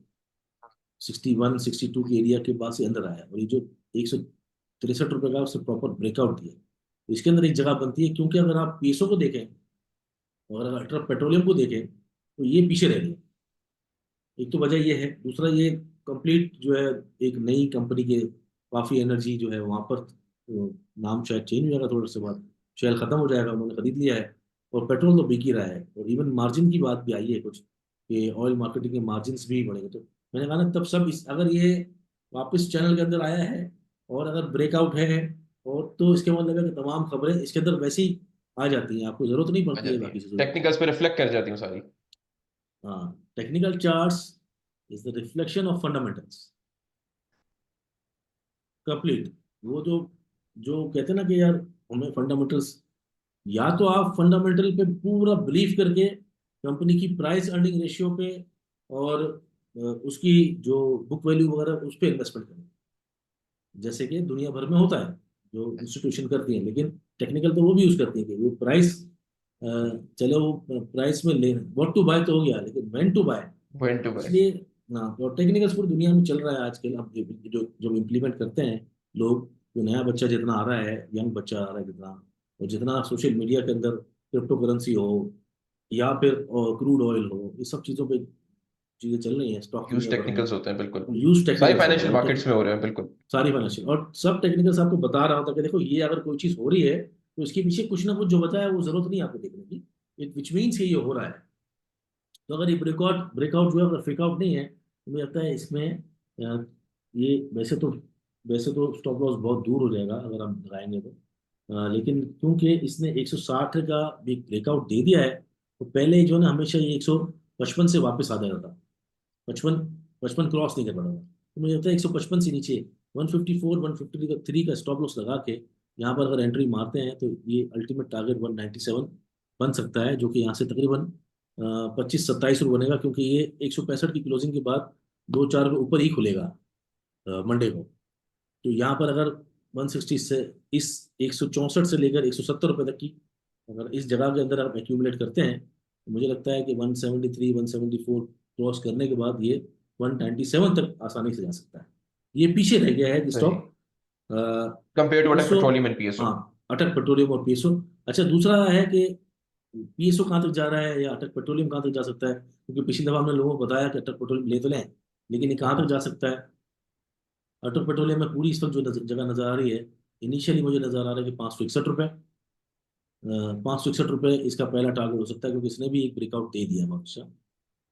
61 62 के एरिया के बाद से अंदर आया है, और ये जो 163 रुपये का उसने प्रॉपर ब्रेकआउट दिया। तो इसके अंदर एक जगह बनती है, क्योंकि अगर आप पीएसओ को देखें और अगर अल्ट्रा पेट्रोलियम को देखें तो ये पीछे रह गए। एक तो वजह ये है, दूसरा ये कंप्लीट जो है एक नई कंपनी के काफी एनर्जी जो है वहां पर, नाम शायद चेंज हो जाएगा थोड़े से बाद, शेयर खत्म हो जाएगा, उन्होंने खरीद लिया है। और पेट्रोल तो बिक ही रहा है, और इवन मार्जिन की बात भी आई है कुछ कि ऑयल मार्केटिंग के मार्जिन भी बढ़ेंगे। तो मैंने कहा ना तब सब अगर ये वापस चैनल के अंदर आया है और अगर ब्रेकआउट है, और तो इसके मतलब है कि तमाम खबरें इसके अंदर वैसे ही आ जाती हैं, आपको जरूरत नहीं आ पड़ती है जाती है, बाकी चीजों की। टेक्निकल्स पे रिफ्लेक्ट कर जाती हूँ सारी। हाँ, technical charts is the reflection of fundamentals, complete. वो जो जो कहते हैं ना कि यार हमें फंडामेंटल्स, या तो आप फंडामेंटल पे पूरा बिलीव करके कंपनी की प्राइस अर्निंग रेशियो पे और उसकी जो बुक वैल्यू वगैरह उस पर इन्वेस्टमेंट करें, जैसे कि दुनिया भर में होता है, जो इंस्टीट्यूशन करती है। लेकिन टेक्निकल तो वो भी यूज करती है कि वो प्राइस, चलो प्राइस में ले व्हाट टू बाय तो हो गया, लेकिन when to buy. Point to buy. इसलिए ना, और टेक्निकल्स पूरी दुनिया में चल रहा है आजकल। अब जो जो इम्प्लीमेंट करते हैं लोग, जो नया बच्चा जितना आ रहा है, यंग बच्चा आ रहा है जितना, और जितना सोशल मीडिया के अंदर क्रिप्टो करेंसी हो या फिर क्रूड ऑयल हो, ये सब चीज़ों पे चीज़ें चल रही हैं स्टॉक यूज दुनिया भर में। टेक्निकल्स होते हैं बिल्कुल। यूज सारी टेक्निकल्स हो रहा फाइनेंशियल है, मार्केट्स में हो रहे हैं बिल्कुल। सारी फाइनेंशियल और सब टेक्निकल्स आपको बता रहा होता कि देखो ये अगर कोई चीज़ हो रही है तो इसके पीछे कुछ ना कुछ जो बताया वो जरूरत नहीं है आपको देखने की, इट विच मीन्स ये हो रहा है। तो अगर ये ब्रेकआउट ब्रेकआउट जो है अगर फेकआउट नहीं है तो मुझे लगता है इसमें ये वैसे तो स्टॉप लॉस बहुत दूर हो जाएगा अगर हम लगाएंगे तो। लेकिन क्योंकि इसने 160 का भी ब्रेकआउट दे दिया है, तो पहले जो है ना हमेशा ये 155 से वापस आ जाता था। 55 55 क्रॉस नहीं कर पाता था, तो मुझे लगता है 155 से नीचे 154 153 का स्टॉप लॉस लगा के यहाँ पर अगर एंट्री मारते हैं तो ये अल्टीमेट टारगेट 197 बन सकता है, जो कि यहाँ से तकरीबन 25 27 रुपये बनेगा, क्योंकि ये 165 की क्लोजिंग के बाद 2 4 रुपये ऊपर ही खुलेगा मंडे को। तो यहाँ पर अगर 160 से इस 164 से लेकर 170 रुपये तक की अगर इस जगह के अंदर आप एक्यूमुलेट करते हैं, तो मुझे लगता है कि 173 174 क्रॉस करने के बाद ये 197 तक आसानी से जा सकता है। ये पीछे रह गया है सही। स्टॉक कंपेयर टू अटक पीएसओ। Petroleum and PSO. हाँ, अटक पेट्रोलियम और पीएसओ। अच्छा, दूसरा है कि पीएसओ कहाँ तक जा रहा है या अटक पेट्रोलियम कहाँ तक जा सकता है, क्योंकि पिछली दफा हमने लोगों को बताया कि अटक पेट्रोलियम ले तो लें, लेकिन ये कहाँ तक जा सकता है। अटक पेट्रोलियम में पूरी इस वक्त जो जगह नजर आ रही है, इनिशियली मुझे नजर आ रहा है कि 561 रुपये, 561 रुपये इसका पहला टारगेट हो सकता है, क्योंकि इसने भी एक ब्रेकआउट दे दिया बहुत अच्छा।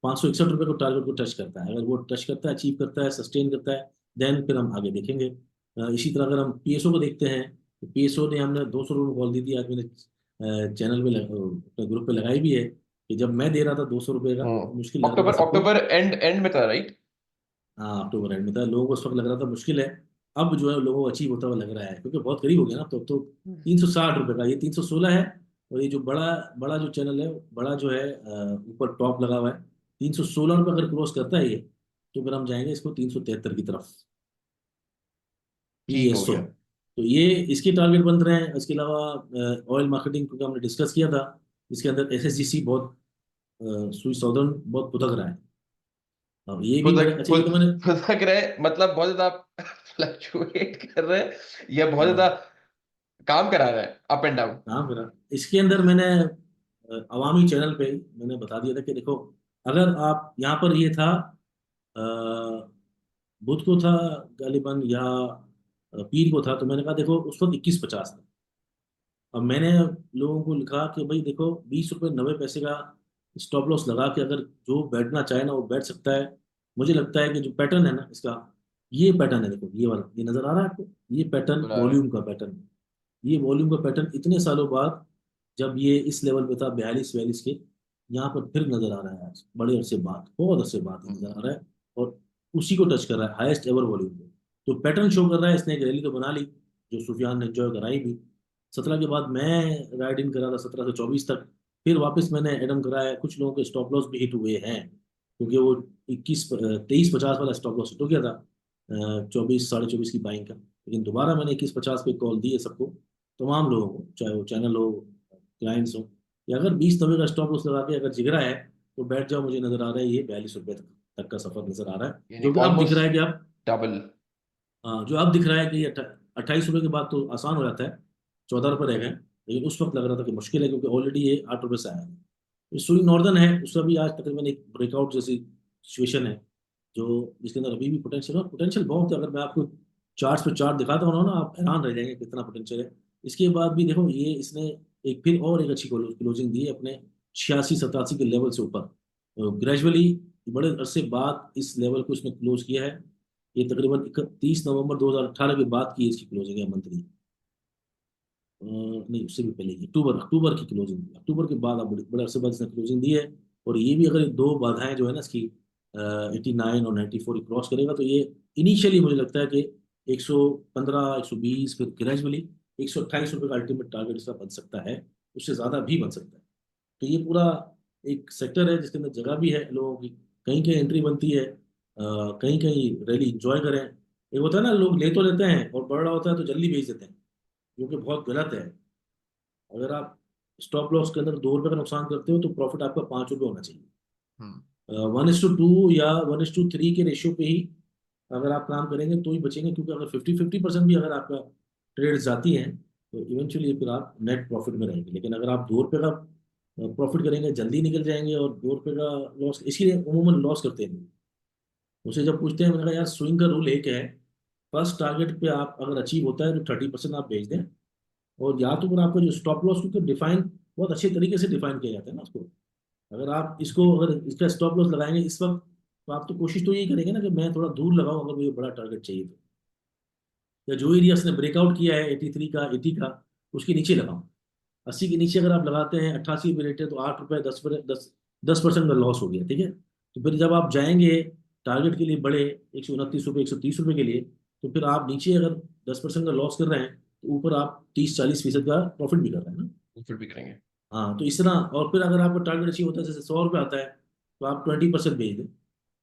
561 रुपये को टारगेट को टच करता है, अगर वो टच करता है, अचीव करता है, सस्टेन करता है, देन फिर हम आगे देखेंगे। इसी तरह अगर हम पीएसओ को देखते हैं तो पीएसओ ने हमने 200 रुपये कॉल दी थी, आज मैंने चैनल पे अपने ग्रुप पे लगाई भी है कि जब मैं दे रहा था 200 रुपये का तो मुश्किल लग रहा था अक्टूबर सबको। अक्टूबर एंड एंड में था राइट। हाँ, अक्टूबर एंड में था, लोगों को उस वक्त लग रहा था मुश्किल है। अब जो है लोगों को अचीव होता हुआ लग रहा है, क्योंकि बहुत करीब हो गया ना। तो 360 रुपये का ये 316 है, और ये जो बड़ा बड़ा जो चैनल है, बड़ा जो है ऊपर टॉप लगा हुआ है, 316 रुपये अगर क्रॉस करता है ये, तो फिर हम जाएंगे इसको 373 की तरफ, ठीक हो पीएसओ। गया। तो ये इसके टारगेट बन रहे हैं। इसके अलावा ऑयल मार्केटिंग, क्योंकि हमने डिस्कस किया था, इसके अंदर SSGC बहुत सुई सौदर्न बहुत फुदक रहा है। अब ये भी खुदक मैंने, अच्छा ये खुद तो मैंने खुदक रहे मतलब बहुत ज्यादा फ्लक्चुएट कर रहे हैं या बहुत ज्यादा हाँ, काम करा रहा है अप एंड डाउन। काम करा। इसके अंदर मैंने अवामी चैनल पे मैंने बता दिया था कि देखो, अगर आप यहाँ पर ये था, अ, बुध को था गालिबन, या पीर को था, तो मैंने कहा देखो उस वक्त 21.50 था। अब मैंने लोगों को लिखा कि भाई देखो, 20 रुपये 90 पैसे का स्टॉप लॉस लगा के अगर जो बैठना चाहे ना वो बैठ सकता है। मुझे लगता है कि जो पैटर्न है ना इसका, ये पैटर्न है, देखो ये वाला, ये नजर आ रहा है आपको, ये पैटर्न बिल्कुल आ रहा है। वॉल्यूम का पैटर्न। ये वॉल्यूम का पैटर्न इतने सालों बाद जब ये इस लेवल पे था 42 42 के, यहाँ पर फिर नजर आ रहा है आज, बड़े अरसे बाद, बहुत अरसे बाद ये नजर आ हम्म, रहा है। और उसी को टच कर रहा है, हाईएस्ट एवर वॉल्यूम पे। तो पैटर्न शो कर रहा है, इसने एक रैली तो बना ली जो सुफियान ने एंजॉय कराई भी। 17 के बाद मैं राइड इन करा था 17 से 24 तक। फिर वापस मैंने एडम कराया, कुछ लोगों के स्टॉप लॉस भी हिट हुए हैं, क्योंकि वो 23 50 वाला स्टॉप लॉस हिट हो गया था 24 साढ़े 24 की बाइंग का। लेकिन दोबारा मैंने 21 50 पे कॉल दी है सबको, तमाम लोगों को, चाहे वो चैनल हो, क्लाइंट्स हो, कि अगर 20 90 का स्टॉप लॉस लगा के अगर जिगरा है तो बैठ जाओ। मुझे नजर आ रहा है ये 42 रुपए तक का सफर नजर आ रहा है, यानी जो कि अब दिख रहा है ऑलमोस्ट कि अब, डबल। हाँ, जो अब दिख रहा है कि ये 28 रुपए के बाद तो आसान हो जाता है, 14 रुपए रह गए। लेकिन उस वक्त लग रहा था कि मुश्किल है, क्योंकि ऑलरेडी ये 8 रुपए से आया है। ये सुई नॉर्दर्न है, उसका भी आज तकरीबन एक ब्रेकआउट जैसी सिचुएशन है, जो जिसके अंदर अभी भी पोटेंशियल है, पोटेंशियल बहुत है। अगर मैं आपको चार्ट पे चार्ट दिखाता हूँ ना, आप हैरान रह जाएंगे कितना पोटेंशियल है। इसके बाद भी देखो, ये इसने एक फिर और एक अच्छी क्लोजिंग दी है अपने 86 87 के लेवल से ऊपर। ग्रेजुअली बड़े अरसे बाद इस लेवल को इसने क्लोज किया है। ये तकरीबन 31 नवंबर 2018 के बाद की इसकी क्लोजिंग है मंथली। नहीं, उससे भी पहले की अक्टूबर अक्टूबर की क्लोजिंग, अक्टूबर के बाद अब बड़े बड़े अरसे बाद इसने क्लोजिंग दी है। और ये भी अगर दो बाधाएं जो है ना इसकी, 89 और 94 क्रॉस करेगा, तो ये इनिशियली मुझे लगता है कि 115 120, फिर ग्रेजुअली 128 रुपये का अल्टीमेट टारगेट इसका बन सकता है। उससे ज़्यादा भी बन सकता है। तो ये पूरा एक सेक्टर है जिसके अंदर जगह भी है लोगों की, कहीं कहीं एंट्री बनती है, कहीं कहीं रैली इंजॉय करें। एक होता है ना, लोग ले तो लेते हैं और बढ़ रहा होता है तो जल्दी बेच देते हैं, जो कि बहुत गलत है। अगर आप स्टॉप लॉस के अंदर 2 रुपए का नुकसान करते हो तो प्रॉफिट आपका 5 रुपये होना चाहिए। हम्म। 1:2 या 1:3 के रेशियो पे ही अगर आप काम करेंगे तो ही बचेंगे, क्योंकि अगर 50 50% भी अगर आपका ट्रेड जाती हैं तो इवेंचुअली फिर आप नेट प्रॉफिट में रहेंगे। लेकिन अगर आप 2 रुपये का प्रॉफिट करेंगे, जल्दी निकल जाएंगे, और 2 रुपये का लॉस, इसीलिए उमूमन लॉस करते हैं लोग। उसे जब पूछते हैं, मैंने कहा यार स्विंग का रूल एक है, फर्स्ट टारगेट पे आप अगर अचीव होता है तो 30% आप बेच दें। और या तो फिर आपका जो स्टॉप लॉस, क्योंकि डिफाइन बहुत अच्छे तरीके से डिफाइन किया जाता है ना उसको, अगर आप इसको, अगर इसका स्टॉप लॉस लगाएंगे इस वक्त, तो आप तो कोशिश तो यही करेंगे ना कि मैं थोड़ा दूर लगाऊं, अगर मुझे बड़ा टारगेट चाहिए तो। या जो एरिया उसने ब्रेकआउट किया है 83 का 80 का, उसके नीचे लगाऊं। 80 के नीचे अगर आप लगाते हैं, 88 पे रेट है, तो 8 रुपए 10% का लॉस हो गया, ठीक है। तो फिर जब आप जाएंगे टारगेट के लिए बड़े, 129 रुपये 130 रुपये के लिए, तो फिर आप नीचे अगर 10% का लॉस कर रहे हैं, तो ऊपर आप 30 40% का प्रॉफिट भी कर रहे हैं ना। फिर भी करेंगे। हाँ, तो इस तरह। और फिर अगर आपका टारगेट अचीव होता है, जैसे 100 रुपये आता है, तो आप 20% बेच दें।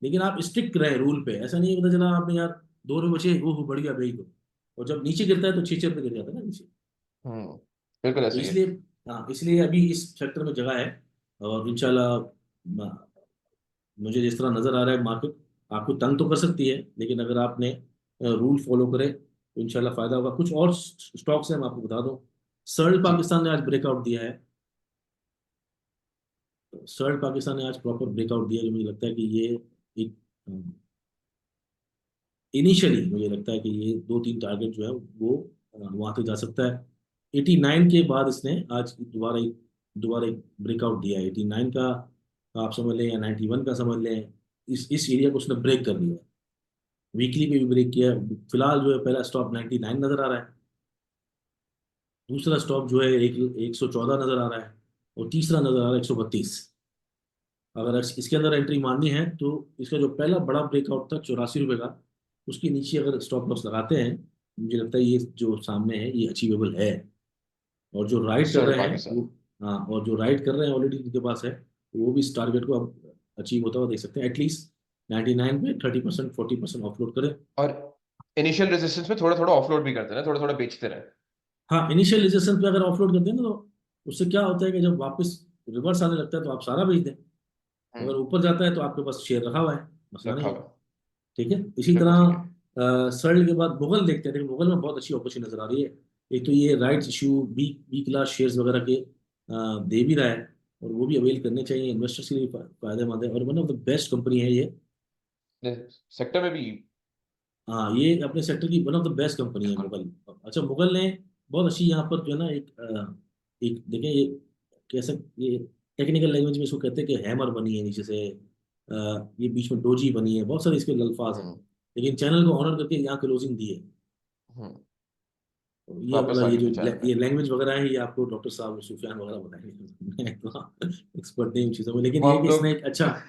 लेकिन आप स्टिक रहे रूल पे, ऐसा नहीं है पता चला आपने यार 2 रुपये बचे, वो बढ़ गया बेच दो, और जब नीचे गिरता है तो 6 6 रुपये गिर जाता है ना नीचे। हम्म, बिल्कुल तो ऐसे ही है। इसलिए, हाँ, इसलिए अभी इस सेक्टर में जगह है। और इंशाल्लाह मुझे जिस तरह नजर आ रहा है, मार्केट आपको तंग तो कर सकती है, लेकिन अगर आपने रूल फॉलो करे तो इंशाल्लाह फायदा होगा। कुछ और स्टॉक्स हैं, मैं आपको बता दूं। सर्ल जी। पाकिस्तान ने आज ब्रेकआउट दिया है। सर्ल पाकिस्तान ने आज प्रॉपर ब्रेकआउट दिया, जो मुझे लगता है कि ये एक, इनिशियली मुझे लगता है कि ये 2 3 टारगेट जो है वो वहां तक जा सकता है। 89 के बाद इसने आज दोबारा एक ब्रेकआउट दिया है। 89 का आप समझ लें, या 91 का समझ लें, इस एरिया को उसने ब्रेक कर लिया है। वीकली पे भी ब्रेक किया है। फिलहाल जो है पहला स्टॉप 99 नजर आ रहा है, दूसरा स्टॉप जो है 114 नजर आ रहा है, और तीसरा नजर आ रहा है 132। अगर इसके अंदर एंट्री मारनी है तो इसका जो पहला बड़ा ब्रेकआउट था 84 रुपये का, उसके नीचे अगर स्टॉप लॉस लगाते हैं, मुझे लगता है ये जो सामने है ये अचीवेबल है। और जो राइड कर सर रहे हैं वो, पाकिस्तान। हाँ, और जो राइड कर रहे हैं ऑलरेडी जिनके पास है, वो भी इस टारगेट को अब अचीव होता हुआ देख सकते हैं। एटलीस्ट 99 पे 30% 40% ऑफलोड करें। और इनिशियल रेजिस्टेंस में थोड़ा थोड़ा ऑफलोड भी करते रहे, थोड़ा थोड़ा बेचते रहे। हाँ, इनिशियल रेजिस्टेंस पे अगर ऑफलोड करते हैं ना, तो उससे क्या होता है कि जब वापस रिवर्स आने लगता है तो आप सारा बेच दें। अगर हम्म, ऊपर जाता है तो आपके पास शेयर रखा हुआ है, मसला नहीं रखा है। हुआ। ठीक है, इसी बिल्कुल ठीक है। तरह सर्ल के बाद मुगल देखते हैं। देखिए मुगल में बहुत अच्छी अपॉर्चुनिटी नजर आ रही है। एक तो ये rights issue, B B class shares वगैरह के दे भी रहा है, और वो भी अवेल करने चाहिए, इन्वेस्टर्स के लिए फायदेमंद है, और one of the best company है ये। सेक्टर में भी। हाँ, ये अपने सेक्टर की one of the best company है बिल्कुल। मुगल। अच्छा, मुगल ने बहुत अच्छी यहाँ पर जो है ना, एक देखें, ये कैसे, ये टेक्निकल लैंग्वेज में इसको कहते हैं कि हैमर बनी है नीचे से, ये बीच में डोजी बनी है, बहुत सारे इसके अल्फाज हैं। हम्म। लेकिन चैनल को ऑनर करके यहाँ क्लोजिंग दी है। हम्म। तो ये वापस आ ये गए जो फिर चैनल पे। ये लैंग्वेज वगैरह है, ये आपको डॉक्टर साहब सुफियान वगैरह बताएंगे। मैं तो एक्सपर्ट नहीं इन चीज़ों में, लेकिन वो ये है हम कि इसने लोग। एक अच्छा,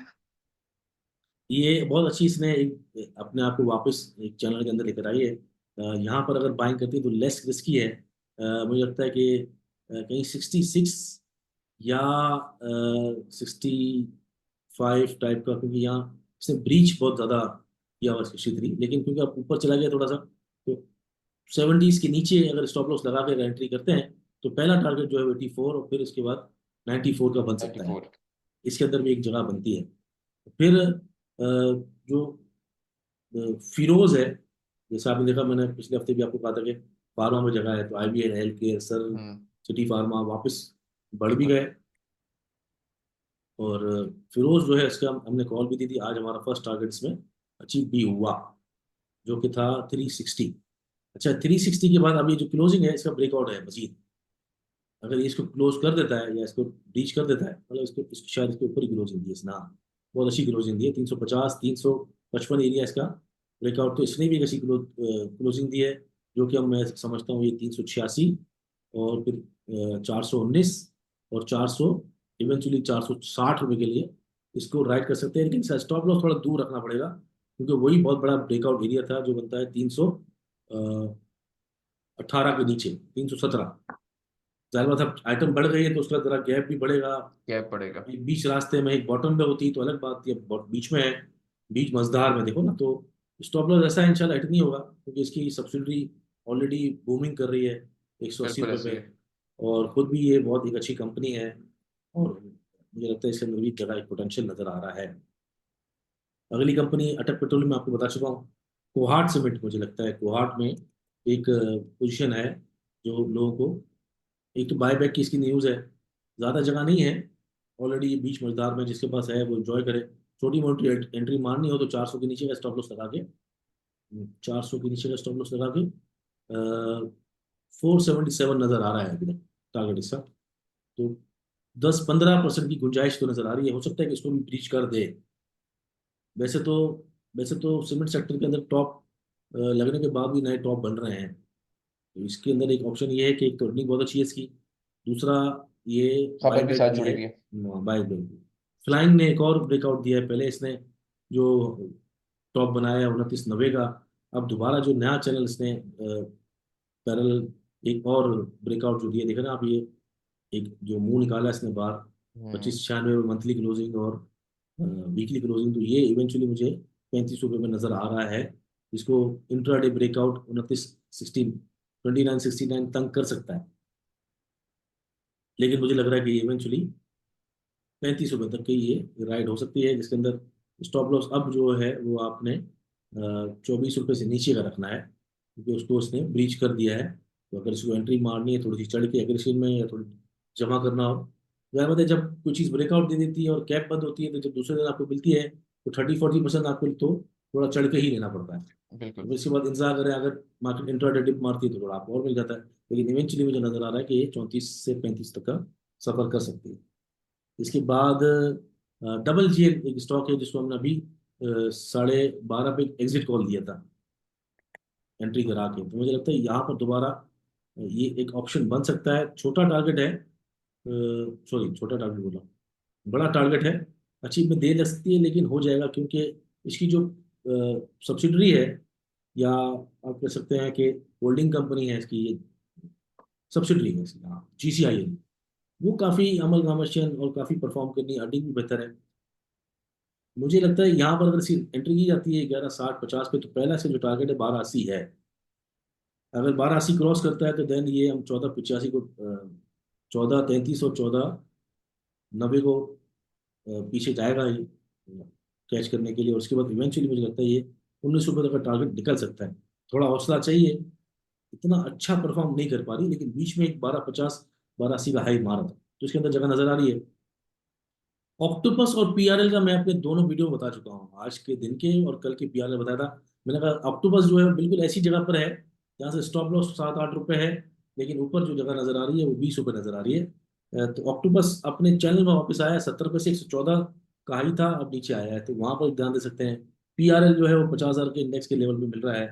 ये बहुत अच्छी इसने एक अपने आप को वापस एक चैनल के अंदर लेकर आई है। यहाँ पर अगर बाइंग करती है तो लेस रिस्की है। मुझे लगता है कि कहीं 66 या 65 टाइप का, क्योंकि यहाँ इसने ब्रीच बहुत ज़्यादा किया हुआ 63, लेकिन क्योंकि आप ऊपर चला गया थोड़ा सा, तो 70s के नीचे अगर स्टॉप लॉस लगा कर एंट्री करते हैं तो पहला टारगेट जो है वो 84, और फिर उसके बाद 94 का बन सकता है। 94। इसके अंदर भी एक जगह बनती है। फिर जो फिरोज है, जैसे आपने देखा, मैंने पिछले हफ्ते भी आपको कहा था कि फार्मा में जगह है, तो आईबीएल हेल्थ केयर, सर, हम्म। सिटी फार्मा वापस बढ़ भी बिल्कुल। गए। और फिरोज जो है इसका हमने कॉल भी दी थी, आज हमारा फर्स्ट टारगेट इसमें अचीव भी हुआ, जो कि था 360। अच्छा, 360 के बाद अभी जो क्लोजिंग है इसका ब्रेकआउट है मजीद। अगर ये इसको क्लोज कर देता है या इसको ब्रीच कर देता है, मतलब इसको शायद इसके ऊपर ही क्लोजिंग दी है इसने, हाँ, बहुत अच्छी क्लोजिंग दी है, 350 355 एरिया इसका ब्रेकआउट, तो इसने भी एक अच्छी क्लोजिंग दी है, जो कि अब मैं समझता हूँ ये 386, और फिर 419, और 400, इवेंचुअली 460 रुपये के लिए इसको राइट कर सकते हैं। लेकिन स्टॉप लॉस थोड़ा दूर रखना पड़ेगा, क्योंकि वही बहुत बड़ा ब्रेकआउट एरिया था जो बनता है 318 के नीचे, 317। जाहिर बात है, आइटम बढ़ गई है तो उसका जरा गैप भी बढ़ेगा। क्या पड़ेगा। एक बीच रास्ते में एक बॉटम पे होती तो अलग बात थी, अब बीच में है, बीच मझधार में देखो ना, तो स्टॉप लॉस ऐसा इंशाल्लाह हिट नहीं होगा, क्योंकि इसकी सब्सिडरी ऑलरेडी बूमिंग कर रही है 180 बिल्कुल रुपये ऐसे ही पे, है। और खुद भी ये बहुत एक अच्छी कंपनी है, और मुझे लगता है इसके अंदर भी जगह एक पोटेंशियल नजर आ रहा है। अगली कंपनी अटक पेट्रोलियम में आपको बता चुका हूँ। कोहाट सीमेंट, मुझे लगता है कोहाट में एक पोजीशन है जो लोगों को, एक तो बायबैक की इसकी न्यूज़ है, ज़्यादा जगह नहीं है, ऑलरेडी ये बीच मझदार में, जिसके पास है वो एंजॉय करे। छोटी मोटी एंट्री मारनी हो तो 400 के नीचे का स्टॉप लॉस लगा के, 400 के नीचे का स्टॉप लॉस लगा के 477 नजर आ रहा है अभी तक टारगेट इसका। तो 10-15% की गुंजाइश तो नजर आ रही है, हो सकता है कि इसको भी ब्रीच कर दे। वैसे तो वैसे तो सीमेंट सेक्टर के अंदर टॉप लगने के बाद भी नए टॉप बन रहे हैं। तो इसके अंदर एक ऑप्शन ये है कि एक तो अर्निंग बहुत अच्छी है इसकी, दूसरा ये खबर भी बायबैक साथ भी जुड़ी है। हुई है। बायबैक भी, फ्लाइंग ने एक और ब्रेकआउट दिया है, पहले इसने जो टॉप बनाया है 2990 का, अब दोबारा जो नया चैनल इसने पैरल एक और ब्रेकआउट जो दिया, देखा ना आप, ये एक जो मुंह निकाला इसने बाहर, हम्म। 2596 मंथली क्लोजिंग और वीकली क्लोजिंग, तो ये इवेंचुअली मुझे 35 रुपये में नजर आ रहा है। इसको इंट्राडे ब्रेकआउट 2916, 2969 तंग कर सकता है, लेकिन मुझे लग रहा है कि इवेंचुअली 35 रुपये तक की ये राइड हो सकती है, जिसके अंदर स्टॉप लॉस अब जो है वो आपने 24 रुपये से नीचे का रखना है, क्योंकि उसको उसने ब्रीच कर दिया है। तो अगर इसको एंट्री मारनी है थोड़ी सी चढ़ के एग्रेसिव में, या थोड़ी जमा करना हो, जाहिर बात है जब कोई चीज़ ब्रेकआउट दे देती है और कैप बंद होती है, तो जब दूसरे दिन आपको मिलती है तो 30-40% आपको तो थोड़ा चढ़ के ही लेना पड़ता है। बिल्कुल। तो इसके बाद इंतजार करें, अगर मार्केट इंट्राडे डिप मारती है तो थोड़ा आपको और मिल जाता है, लेकिन इवेंचुअली मुझे नजर आ रहा है कि ये 34 से 35 तक का सफर कर सकती है। इसके बाद डबल जी एक स्टॉक है जिसको हमने अभी 12:30 पे एग्जिट कॉल दिया था एंट्री करा के, तो मुझे लगता है यहाँ पर दोबारा ये एक ऑप्शन बन सकता है। छोटा टारगेट है, सॉरी छोटा टारगेट बोला, बड़ा टारगेट है, अचीव में देर लग सकती है, लेकिन हो जाएगा, क्योंकि इसकी जो सब्सिडरी है, या आप कह सकते हैं कि होल्डिंग कंपनी है इसकी, ये सब्सिडरी है इसकी, हाँ, जीसीआई है, वो काफ़ी अमल गामशन और काफ़ी परफॉर्म करनी, अर्निंग भी बेहतर है। मुझे लगता है यहाँ पर अगर इसकी एंट्री की जाती है 1160-50 पे, तो पहला इसका जो टारगेट है 1280 है। अगर 1280 क्रॉस करता है तो देन ये हम 1485 को, 1433 और 1490 को पीछे जाएगा ये कैच करने के लिए, और उसके बाद इवेंचुअली मुझे लगता है ये 19 रुपये तक का टारगेट निकल सकता है। थोड़ा हौसला चाहिए, इतना अच्छा परफॉर्म नहीं कर पा रही, लेकिन बीच में एक 12.50 12.80 का हाई मारा था, तो इसके अंदर जगह नजर आ रही है। ऑक्टोपस और पीआरएल का मैं अपने दोनों वीडियो बता चुका हूँ, आज के दिन के और कल के पीआरएल बताया था। मैंने कहा ऑक्टोपस जो है बिल्कुल ऐसी जगह पर है जहाँ से स्टॉप लॉस 7-8 रुपए है, लेकिन ऊपर जो जगह नजर आ रही है वो 20 रुपए नजर आ रही है। तो ऑक्टोपस अपने चैनल में वापस आया है, 70 रुपए से 114 का हाई था, अब नीचे आया है, तो वहां पर ध्यान दे सकते हैं। पीआरएल जो है वो 50,000 के इंडेक्स के लेवल पे मिल रहा है।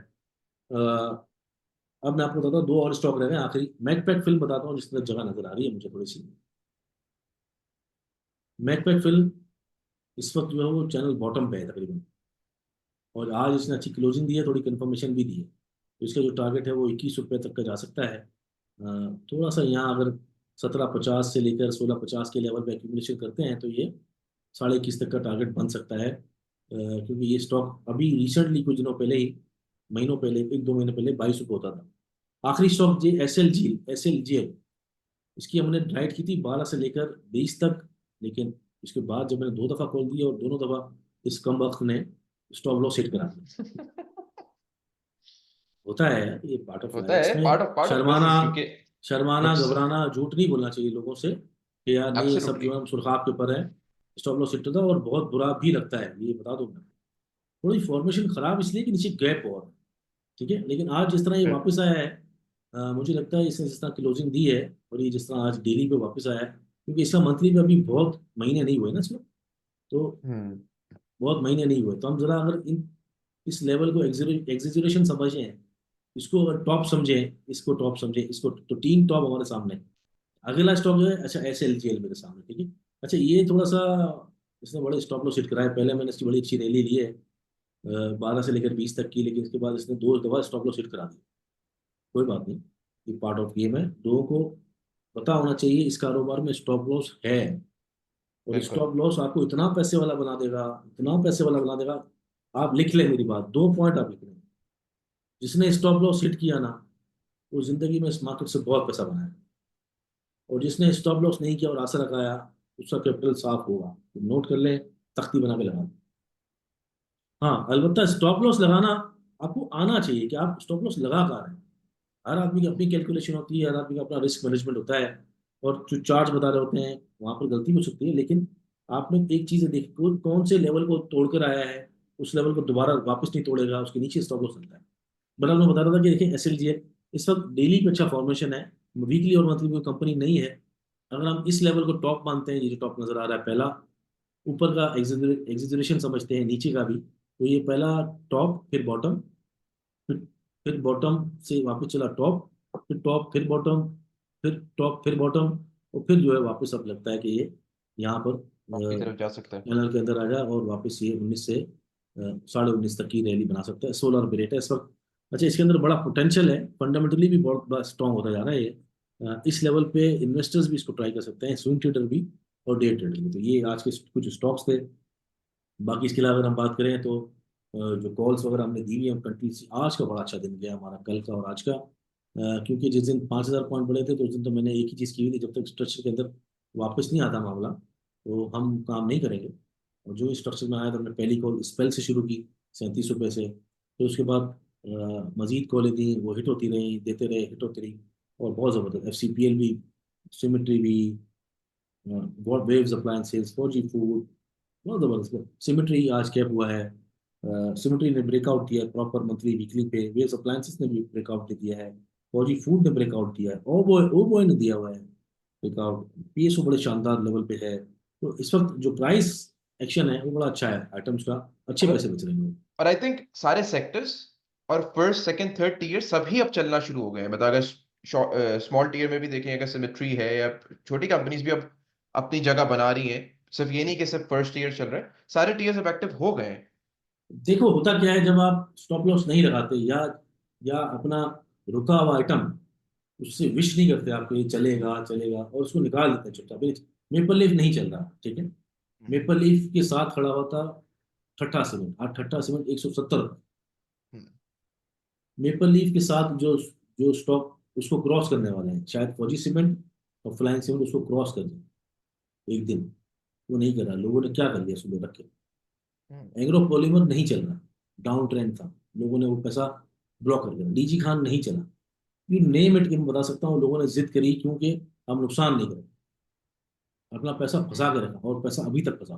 अब मैं आपको बताता हूँ, दो और स्टॉक रह गए आखिरी। मैकपैक फिल्म बताता हूँ जिसमें जगह नजर आ रही है मुझे थोड़ी सी। मैकपैक फिल्म इस वक्त जो है वो चैनल बॉटम पे है तकरीबन, और आज इसने अच्छी क्लोजिंग दी है, थोड़ी कंफर्मेशन भी दी है, तो इसका जो टारगेट है वो 21 रुपये तक का जा सकता है। थोड़ा सा यहाँ अगर 17.50 से लेकर 16.50 के लेवल पे एक्यूमुलेशन करते हैं तो ये 21.5 तक का टारगेट बन सकता है। क्योंकि ये स्टॉक अभी रिसेंटली कुछ दिनों पहले ही, महीनों पहले, 1-2 महीने पहले 22 रुपये होता था। आखिरी stock G S L G L, इसकी हमने राइड की थी 12 से लेकर 20 तक, लेकिन इसके बाद जब मैंने 2 दफा कॉल दिया और दोनों दफा इस कम वक्त ने स्टॉप लॉस हिट करा दिया। होता है यार, ये पार्ट ऑफ होता लाइफ, है, इसमें पार्ट ऑफ शर्माना, बिजनेस, क्योंकि नुकसान। घबराना, झूठ नहीं बोलना चाहिए लोगों से कि यार नहीं ये सब एब्सोल्युटली। जो है हम सुरखाब के ऊपर है। स्टॉप लॉस हिट होता है और बहुत बुरा भी लगता है, ये बता दूं मैं। थोड़ी फॉर्मेशन खराब इसलिए कि नीचे गैप और है, ठीक है, लेकिन आज जिस तरह ये वापस आया है, मुझे लगता है इसने जिस तरह क्लोजिंग दी है और ये जिस तरह आज डेली पे वापस आया है, क्योंकि इसका मंथली पे अभी बहुत महीने नहीं हुए ना इसमें, तो हम्म। बहुत महीने नहीं हुए, तो हम जरा अगर इन इस लेवल को एग्जिजरेशन समझें, इसको अगर टॉप समझें, इसको टॉप समझें, इसको तो 3 टॉप हमारे सामने हैं। अगला स्टॉप जो है, अच्छा एस एल मेरे सामने, ठीक है। अच्छा ये थोड़ा सा इसने बड़े स्टॉप लॉस हिट कराया, पहले मैंने इसकी बड़ी अच्छी रैली ली है 12 से लेकर 20 तक की, लेकिन इसके बाद इसने 2 दफा स्टॉप लॉस हिट करा दी। कोई बात नहीं, ये पार्ट ऑफ गेम है, लोगों को पता होना चाहिए इस कारोबार में स्टॉप लॉस है। और बिल्कुल। स्टॉप लॉस आपको इतना पैसे वाला बना देगा, इतना पैसे वाला बना देगा। आप लिख लें मेरी बात, 2 पॉइंट आप लिख लें। जिसने स्टॉप लॉस हिट किया ना, वो जिंदगी में इस मार्केट से बहुत पैसा बनाया, और जिसने स्टॉप लॉस नहीं किया और आशा लगाया, उसका कैपिटल साफ होगा, तो नोट कर लें, तख्ती बना के लगा लें। हाँ अलबत्ता स्टॉप लॉस लगाना आपको आना चाहिए कि आप स्टॉप लॉस लगा कहाँ रहे हैं। हर आदमी की अपनी कैलकुलेशन होती है, हर आदमी का अपना रिस्क मैनेजमेंट होता है, और जो चार्ज बता रहे होते हैं वहां पर गलती हो सकती है, लेकिन आपने एक चीज देखी, कौन से लेवल को तोड़कर आया है, उस लेवल को दोबारा वापस नहीं तोड़ेगा, उसके नीचे स्टॉप लॉस सकता है। बट मैं बता रहा था कि देखिए एसएलजीएल इस वक्त डेली पे अच्छा फॉर्मेशन है, वीकली और मंथली कोई कंपनी नहीं है। अगर हम इस लेवल को टॉप मानते हैं, ये जो टॉप नजर आ रहा है पहला, ऊपर का एग्जिजरेशन समझते हैं, नीचे का भी, तो ये पहला टॉप, फिर बॉटम, फिर फिर बॉटम से वापस चला टॉप, फिर टॉप, फिर बॉटम, फिर टॉप, फिर बॉटम, और फिर जो है वापस अब लगता है कि ये यहाँ पर टॉप की तरफ जा सकता है। चैनल के अंदर आ जाए और वापस ये 19 से 19.5 तक की रैली बना सकता है। 16 रुपये रेट है इस वक्त। अच्छा इसके अंदर बड़ा पोटेंशियल है, फंडामेंटली भी बहुत बड़ा स्ट्रॉन्ग होता जा रहा है ये। इस लेवल पे इन्वेस्टर्स भी इसको ट्राई कर सकते हैं, स्विंग ट्रेडर भी और डे ट्रेडर भी। तो ये आज के कुछ स्टॉक्स थे। बाकी इसके अलावा अगर हम बात करें तो जो कॉल्स वगैरह हमने दी हुई है कंट्रीज, आज का बड़ा अच्छा दिन गया हमारा, कल का और आज का। क्योंकि जिस दिन 5,000 पॉइंट बढ़े थे तो उस दिन तो मैंने एक ही चीज़ की हुई थी, जब तक स्ट्रक्चर के अंदर वापस नहीं आता मामला तो हम काम नहीं करेंगे। और जो स्ट्रक्चर में आया तो हमने पहली कॉल स्पेल से शुरू की 37 रुपये से, फिर उसके बाद मजीद कॉलें दी, वो हिट होती रही, देते रहे, हिट होती रही, और बहुत ज़बरदस्त FCPL भी, सिमेट्री भी, God waves appliances, Fauji food, बहुत जबरदस्त। सिमेट्री आज कैप हुआ है, सिमेट्री ने ब्रेकआउट दिया है प्रॉपर मंथली वीकली पे, वेव्स अप्लायंसेस ने भी ब्रेकआउट दे दिया है, फौजी फूड ने ब्रेकआउट दिया है, ओबॉय ने दिया हुआ है ब्रेकआउट, पीएसओ बड़े शानदार लेवल पे है। तो इस वक्त जो प्राइस एक्शन है वो बड़ा अच्छा है आइटम्स का, अच्छे और पैसे बच रहे हैं। और आई थिंक सारे सेक्टर्स और फर्स्ट सेकंड थर्ड टीयर सभी अब चलना शुरू हो गए हैं। मतलब अगर स्मॉल टीयर में भी देखें, अगर सिमेट्री है या छोटी कंपनीज भी अब अपनी जगह बना रही हैं, सिर्फ ये नहीं कि सिर्फ फर्स्ट ईयर चल रहा है, सारे टीयर्स अब एक्टिव हो गए हैं। देखो होता क्या है, जब आप स्टॉप लॉस नहीं लगाते या अपना रुका हुआ आइटम उससे विश नहीं करते आपको ये चलेगा चलेगा और उसको निकाल देते हैं चुपचाप। मेपल लीफ नहीं चल रहा, ठीक है, हम्म। मेपल लीफ के साथ खड़ा होता ठट्टा सीमेंट, आज ठट्टा सीमेंट 170। हम्म। मेपल लीफ के साथ जो जो स्टॉक उसको क्रॉस करने वाले हैं, शायद फौजी सीमेंट और फ्लाइंग सीमेंट उसको क्रॉस कर दें एक दिन, वो नहीं कर रहा। लोगों ने क्या कर लिया सुबह रख के, हम्म, एग्रो पॉलीमर नहीं चल रहा, डाउन ट्रेंड था, लोगों ने वो पैसा ब्लॉक कर दिया। डीजी खान नहीं चला, ये नेम इट, मैं बता सकता हूँ। लोगों ने जिद करी क्योंकि हम नुकसान नहीं करें, अपना पैसा फंसा के रखा और पैसा अभी तक फंसा।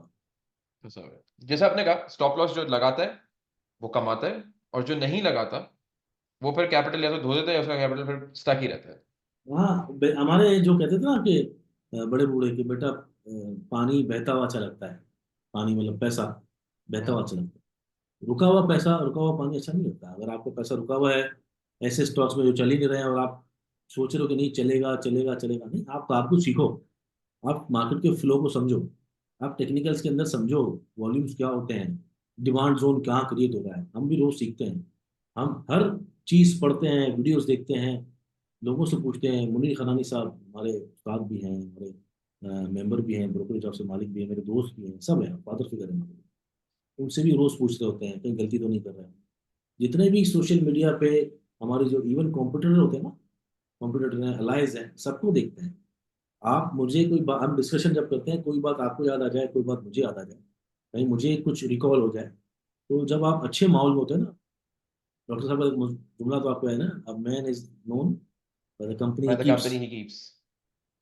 फंसा हुआ है। जैसे आपने कहा स्टॉप लॉस जो लगाता है वो कमाता है, और जो नहीं लगाता वो फिर कैपिटल या तो धो देता है या उसका कैपिटल फिर स्टक ही रहता है। हाँ, हमारे जो कहते थे ना कि बड़े बूढ़े कि बेटा पानी बहता हुआ अच्छा लगता है। पानी मतलब पैसा बहता हुआ हम्म, अच्छा लगता है, रुका हुआ पैसा, रुका हुआ पानी अच्छा नहीं लगता। अगर आपको पैसा रुका हुआ है ऐसे स्टॉक्स में जो चल ही नहीं रहे हैं, और आप सोच रहे हो कि नहीं चलेगा चलेगा चलेगा, नहीं, आप कुछ सीखो। आप मार्केट के फ्लो को समझो, आप टेक्निकल्स के अंदर समझो, वॉल्यूम्स क्या होते हैं, डिमांड जोन कहाँ क्रिएट हो रहा है। हम भी रोज सीखते हैं, हम हर चीज पढ़ते हैं, वीडियोस देखते हैं, लोगों से पूछते हैं। मुनीर खनानी साहब हमारे उस्ताद भी हैं, हमारे मेंबर भी हैं, ब्रोकरेज हाउस से मालिक भी हैं, मेरे दोस्त भी हैं, सब हैं, फादर फिगर है हमारे। उनसे भी रोज पूछते होते हैं कहीं गलती तो नहीं कर रहे हैं। जितने भी सोशल मीडिया पे हमारे जो इवन कॉम्पिटिटर होते हैं ना, कॉम्पिटिटर हैं, अलाइज हैं, सबको देखते हैं। आप मुझे कोई बात, हम डिस्कशन जब करते हैं, कोई बात आपको याद आ जाए, कोई बात मुझे याद आ जाए, कहीं मुझे कुछ रिकॉल हो जाए, तो जब आप अच्छे माहौल में होते हैं ना, डॉक्टर साहब का एक जुमला तो आपको है ना, a man is known by the company by he the keeps. Company he keeps.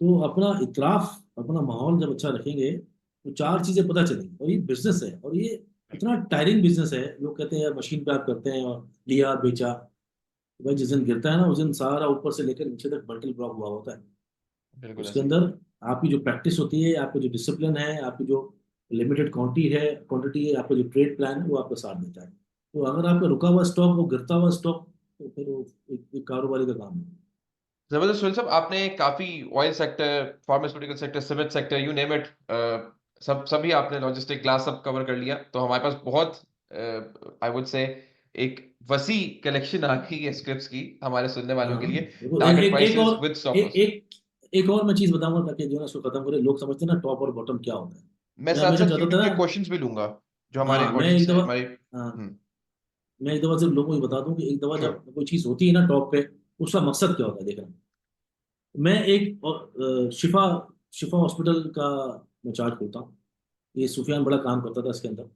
तो अपना इतराफ, अपना माहौल जब अच्छा रखेंगे तो चार चीजें पता चलेंगी। और ये बिजनेस है, और ये इतना टायरिंग बिजनेस है। लोग कहते हैं यार मशीन पे आप करते हैं और लिया बेचा, भाई जिस दिन गिरता है ना उस दिन सारा ऊपर से लेकर नीचे तक बंटल ब्लॉक हुआ होता है। बिल्कुल उसके ऐसे ही। अंदर आपकी जो प्रैक्टिस होती है, आपका जो डिसिप्लिन है, आपकी जो लिमिटेड क्वांटिटी है, आपका जो ट्रेड प्लान है, वो आपका साथ देता है। तो अगर आपका रुका हुआ स्टॉक, वो गिरता हुआ स्टॉक, तो फिर वो एक कारोबारी का काम है। जबरदस्त सुनील साहब, आपने काफी oil sector, pharmaceutical sector, cement sector, you name it, सब सभी आपने, लॉजिस्टिक, ग्लास, सब कवर कर लिया। तो हमारे पास बहुत, आई वुड से, एक वसी कलेक्शन आ गई है स्क्रिप्ट्स की हमारे सुनने वालों के हाँ, लिए। देखो एक टारगेट एक एक प्राइसेस और विद स्टॉप एक लॉस। एक एक और मैं चीज बताऊंगा ताकि जो है ना उसको खत्म करें। लोग समझते हैं ना टॉप और बॉटम क्या होता है। मैं मैं साथ हमेशा साथ चाहता था यूट्यूब के ना, क्वेश्चंस भी लूंगा जो हमारे हाँ, ऑडियंस से हमारे। हाँ, हम्म। मैं एक दफा सिर्फ लोगों को ये बता दूं कि एक दफा श्योर। जब कोई चीज होती है ना टॉप पे, उसका मकसद क्या होता है देखना। मैं एक शिफा शिफा हॉस्पिटल का मैं चार्ट खोलता हूँ। ये सुफियान बड़ा काम करता था इसके अंदर।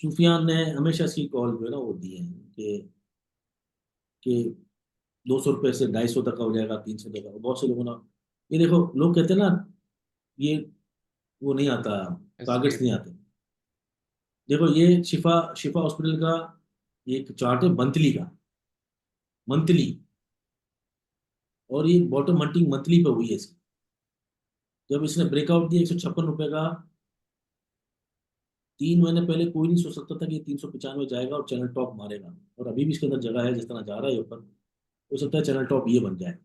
सुफियान ने हमेशा इसकी कॉल जो है ना वो दी है कि 200 रुपये से 250 तक का हो जाएगा, 300 तक का। बहुत से लोगों ने, ये देखो लोग कहते हैं ना, ये वो नहीं आता, टारगेट्स एस्केप। नहीं आते। देखो ये शिफा शिफा हॉस्पिटल का ये एक चार्ट है मंथली का, मंथली। और ये बॉटम हंटिंग मंथली पे हुई है इसकी। जब इसने ब्रेकआउट दिया 156 रुपये का, 3 महीने पहले कोई नहीं सोच सकता था कि 395 जाएगा और चैनल टॉप मारेगा। और अभी भी इसके अंदर जगह है, जिस तरह जा रहा है ऊपर, हो सकता है चैनल टॉप ये बन जाए।